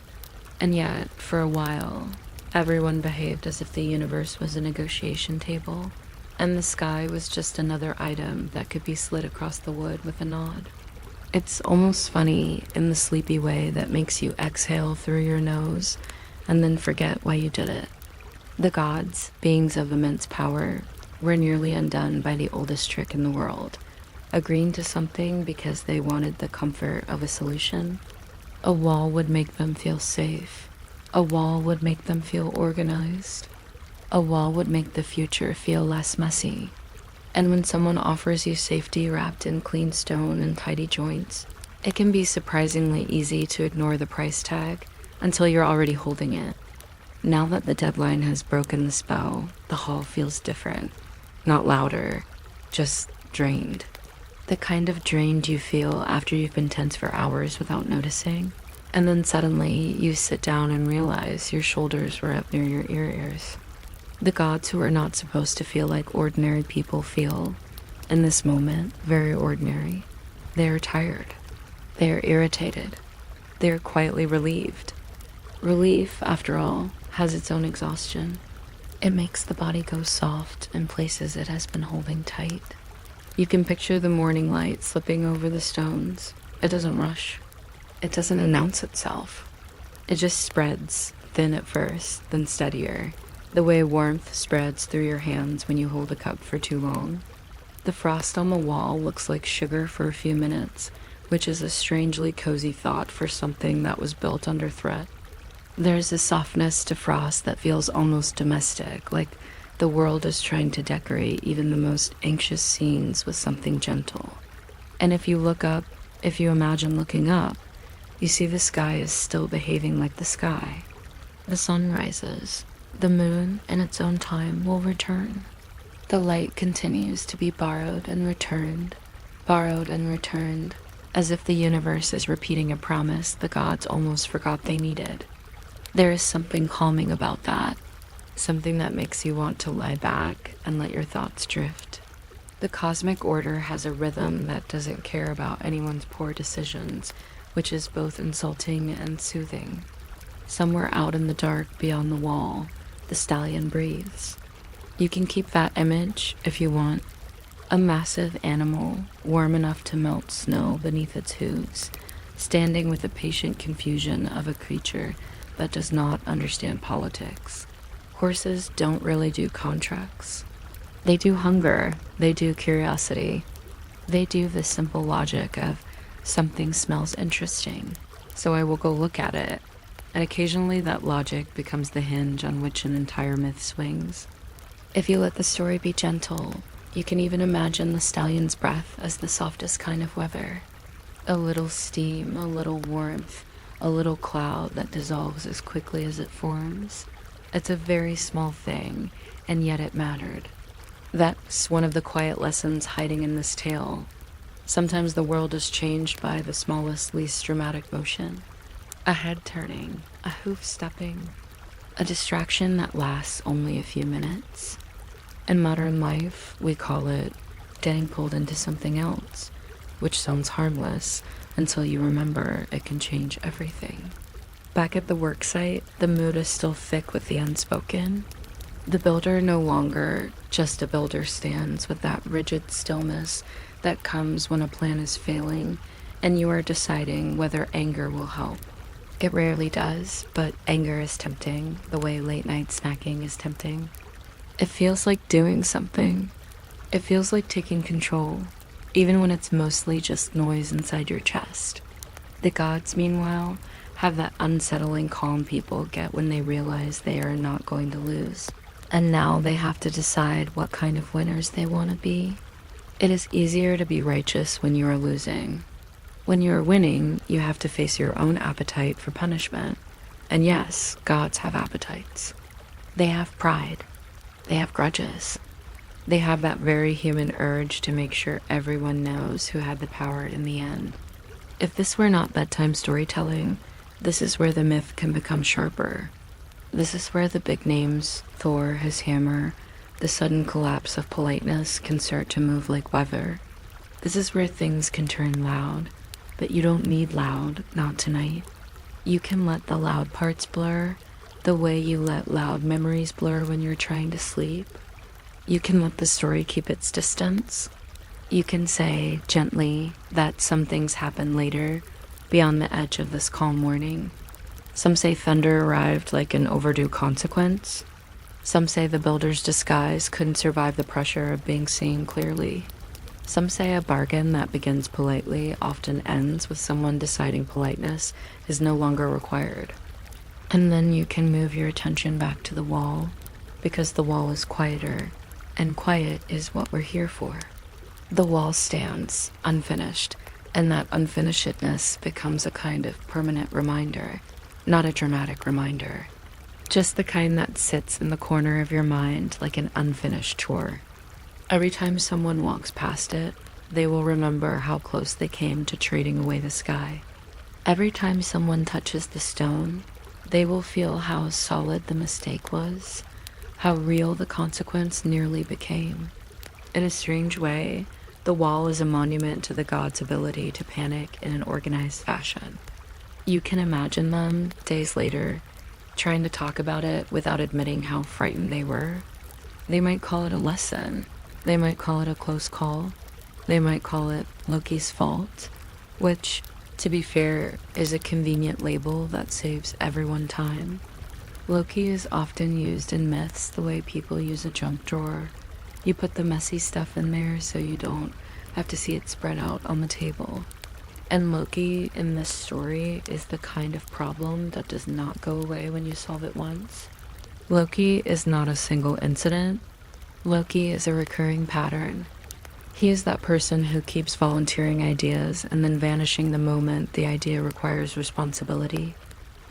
And yet, for a while, everyone behaved as if the universe was a negotiation table, and the sky was just another item that could be slid across the wood with a nod. It's almost funny in the sleepy way that makes you exhale through your nose and then forget why you did it. The gods, beings of immense power, were nearly undone by the oldest trick in the world, agreeing to something because they wanted the comfort of a solution. A wall would make them feel safe. A wall would make them feel organized. A wall would make the future feel less messy. And when someone offers you safety wrapped in clean stone and tidy joints, it can be surprisingly easy to ignore the price tag until you're already holding it. Now that the deadline has broken the spell, the hall feels different. Not louder, just drained. The kind of drained you feel after you've been tense for hours without noticing, and then suddenly you sit down and realize your shoulders were up near your ears. The gods who are not supposed to feel like ordinary people feel, in this moment, very ordinary. They are tired. They are irritated. They are quietly relieved. Relief, after all, has its own exhaustion. It makes the body go soft in places it has been holding tight. You can picture the morning light slipping over the stones. It doesn't rush. It doesn't announce itself. It just spreads, thin at first, then steadier, the way warmth spreads through your hands when you hold a cup for too long. The frost on the wall looks like sugar for a few minutes, which is a strangely cozy thought for something that was built under threat. There's a softness to frost that feels almost domestic, like the world is trying to decorate even the most anxious scenes with something gentle. And if you look up, if you imagine looking up, You see the sky is still behaving like the sky. The sun rises. The moon, in its own time, will return. The light continues to be borrowed and returned, as if the universe is repeating a promise the gods almost forgot they needed. There is something calming about that, something that makes you want to lie back and let your thoughts drift. The cosmic order has a rhythm that doesn't care about anyone's poor decisions, which is both insulting and soothing. Somewhere out in the dark beyond the wall, the stallion breathes. You can keep that image if you want. A massive animal, warm enough to melt snow beneath its hooves, standing with the patient confusion of a creature that does not understand politics. Horses don't really do contracts. They do hunger, they do curiosity. They do the simple logic of something smells interesting, so I will go look at it. And occasionally that logic becomes the hinge on which an entire myth swings. If you let the story be gentle, you can even imagine the stallion's breath as the softest kind of weather. A little steam, a little warmth, a little cloud that dissolves as quickly as it forms. It's a very small thing, and yet it mattered. That's one of the quiet lessons hiding in this tale. Sometimes the world is changed by the smallest, least dramatic motion. A head turning, a hoof stepping, a distraction that lasts only a few minutes. In modern life, we call it getting pulled into something else, which sounds harmless until you remember it can change everything. Back at the worksite, the mood is still thick with the unspoken. The builder no longer just a builder stands with that rigid stillness that comes when a plan is failing and you are deciding whether anger will help. It rarely does, but anger is tempting, the way late night snacking is tempting. It feels like doing something. It feels like taking control, even when it's mostly just noise inside your chest. The gods, meanwhile, have that unsettling calm people get when they realize they are not going to lose. And now they have to decide what kind of winners they want to be. It is easier to be righteous when you are losing. When you are winning, you have to face your own appetite for punishment. And yes, gods have appetites. They have pride. They have grudges. They have that very human urge to make sure everyone knows who had the power in the end. If this were not bedtime storytelling, this is where the myth can become sharper. This is where the big names, Thor, his hammer, the sudden collapse of politeness can start to move like weather. This is where things can turn loud. But you don't need loud, not tonight. You can let the loud parts blur, the way you let loud memories blur when you're trying to sleep. You can let the story keep its distance. You can say, gently, that some things happen later, beyond the edge of this calm morning. Some say thunder arrived like an overdue consequence. Some say the builder's disguise couldn't survive the pressure of being seen clearly. Some say a bargain that begins politely often ends with someone deciding politeness is no longer required. And then you can move your attention back to the wall, because the wall is quieter, and quiet is what we're here for. The wall stands, unfinished, and that unfinishedness becomes a kind of permanent reminder, not a dramatic reminder. Just the kind that sits in the corner of your mind like an unfinished chore. Every time someone walks past it, they will remember how close they came to trading away the sky. Every time someone touches the stone, they will feel how solid the mistake was, how real the consequence nearly became. In a strange way, the wall is a monument to the gods' ability to panic in an organized fashion. You can imagine them, days later, trying to talk about it without admitting how frightened they were. They might call it a lesson. They might call it a close call. They might call it Loki's fault, which, to be fair, is a convenient label that saves everyone time. Loki is often used in myths the way people use a junk drawer. You put the messy stuff in there so you don't have to see it spread out on the table. And Loki in this story is the kind of problem that does not go away when you solve it once. Loki is not a single incident. Loki is a recurring pattern. He is that person who keeps volunteering ideas and then vanishing the moment the idea requires responsibility.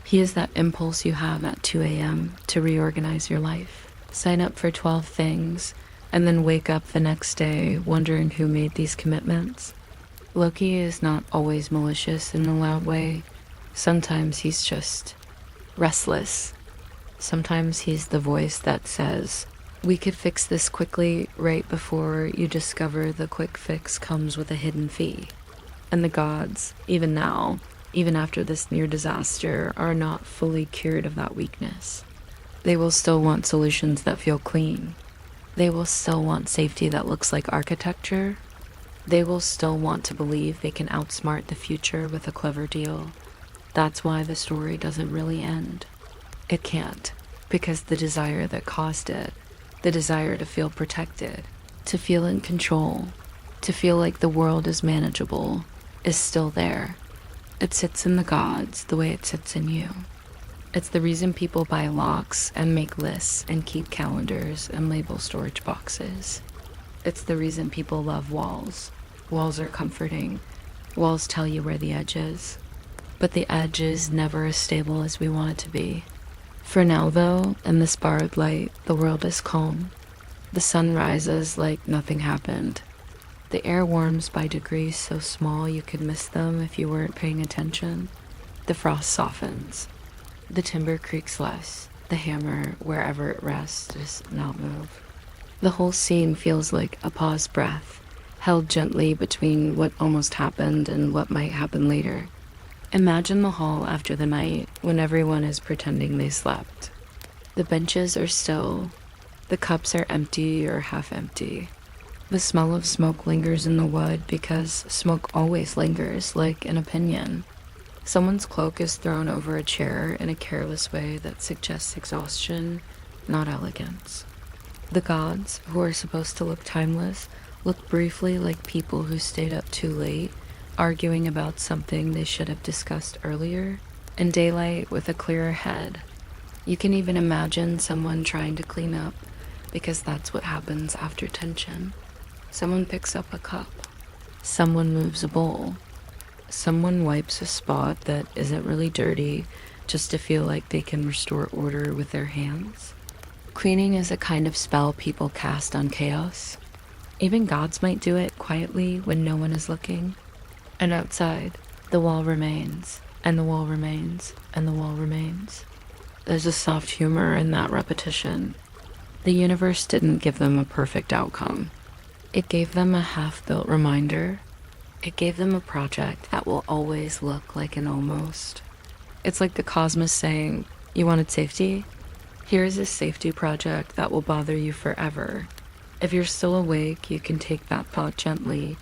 He is that impulse you have at 2 a.m. to reorganize your life. Sign up for 12 things, and then wake up the next day wondering who made these commitments. Loki is not always malicious in a loud way. Sometimes he's just restless. Sometimes he's the voice that says, "We could fix this quickly," right before you discover the quick fix comes with a hidden fee. And the gods, even now, even after this near disaster, are not fully cured of that weakness. They will still want solutions that feel clean. They will still want safety that looks like architecture. They will still want to believe they can outsmart the future with a clever deal. That's why the story doesn't really end. It can't, because the desire that caused it, the desire to feel protected, to feel in control, to feel like the world is manageable, is still there. It sits in the gods the way it sits in you. It's the reason people buy locks and make lists and keep calendars and label storage boxes. It's the reason people love walls. Walls are comforting. Walls tell you where the edge is. But the edge is never as stable as we want it to be. For now, though, in this borrowed light, the world is calm. The sun rises like nothing happened. The air warms by degrees so small you could miss them if you weren't paying attention. The frost softens. The timber creaks less. The hammer, wherever it rests, does not move. The whole scene feels like a paused breath, held gently between what almost happened and what might happen later. Imagine the hall after the night when everyone is pretending they slept. The benches are still. The cups are empty or half empty. The smell of smoke lingers in the wood because smoke always lingers, like an opinion. Someone's cloak is thrown over a chair in a careless way that suggests exhaustion, not elegance. The gods, who are supposed to look timeless, look briefly like people who stayed up too late, arguing about something they should have discussed earlier, in daylight with a clearer head. You can even imagine someone trying to clean up, because that's what happens after tension. Someone picks up a cup. Someone moves a bowl. Someone wipes a spot that isn't really dirty just to feel like they can restore order with their hands. Cleaning is a kind of spell people cast on chaos. Even gods might do it quietly when no one is looking. And outside, the wall remains, and the wall remains, and the wall remains. There's a soft humor in that repetition. The universe didn't give them a perfect outcome. It gave them a half-built reminder. It gave them a project that will always look like an almost. It's like the cosmos saying, "You wanted safety? Here is a safety project that will bother you forever. If you're still awake, you can take that thought gently,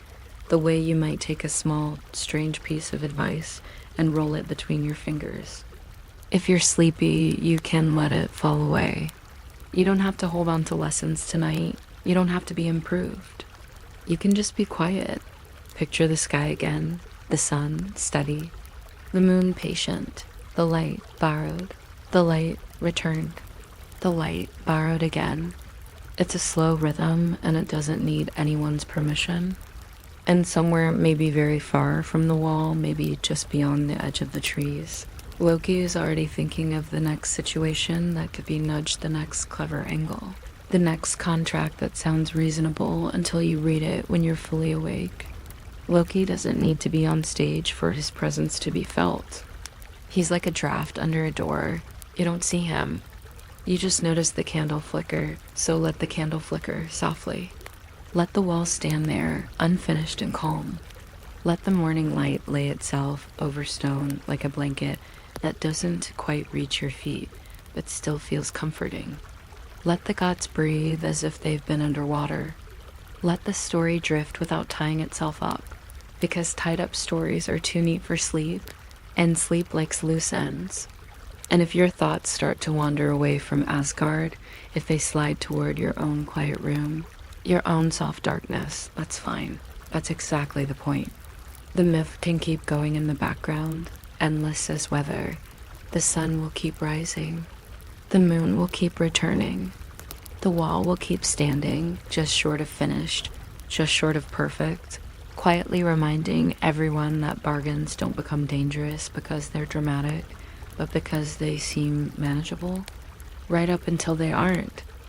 the way you might take a small, strange piece of advice and roll it between your fingers. If you're sleepy, you can let it fall away. You don't have to hold on to lessons tonight. You don't have to be improved. You can just be quiet. Picture the sky again, the sun steady, the moon patient, the light borrowed, the light returned, the light borrowed again. It's a slow rhythm and it doesn't need anyone's permission. And somewhere maybe very far from the wall, maybe just beyond the edge of the trees, Loki is already thinking of the next situation that could be nudged the next clever angle. The next contract that sounds reasonable until you read it when you're fully awake. Loki doesn't need to be on stage for his presence to be felt. He's like a draft under a door. You don't see him. You just notice the candle flicker, so let the candle flicker softly. Let the wall stand there, unfinished and calm. Let the morning light lay itself over stone like a blanket that doesn't quite reach your feet, but still feels comforting. Let the gods breathe as if they've been underwater. Let the story drift without tying itself up, because tied up stories are too neat for sleep, and sleep likes loose ends. And if your thoughts start to wander away from Asgard, if they slide toward your own quiet room, your own soft darkness, that's fine. That's exactly the point. The myth can keep going in the background, endless as weather. The sun will keep rising. The moon will keep returning. The wall will keep standing, just short of finished, just short of perfect, quietly reminding everyone that bargains don't become dangerous because they're dramatic, but because they seem manageable, right up until they aren't.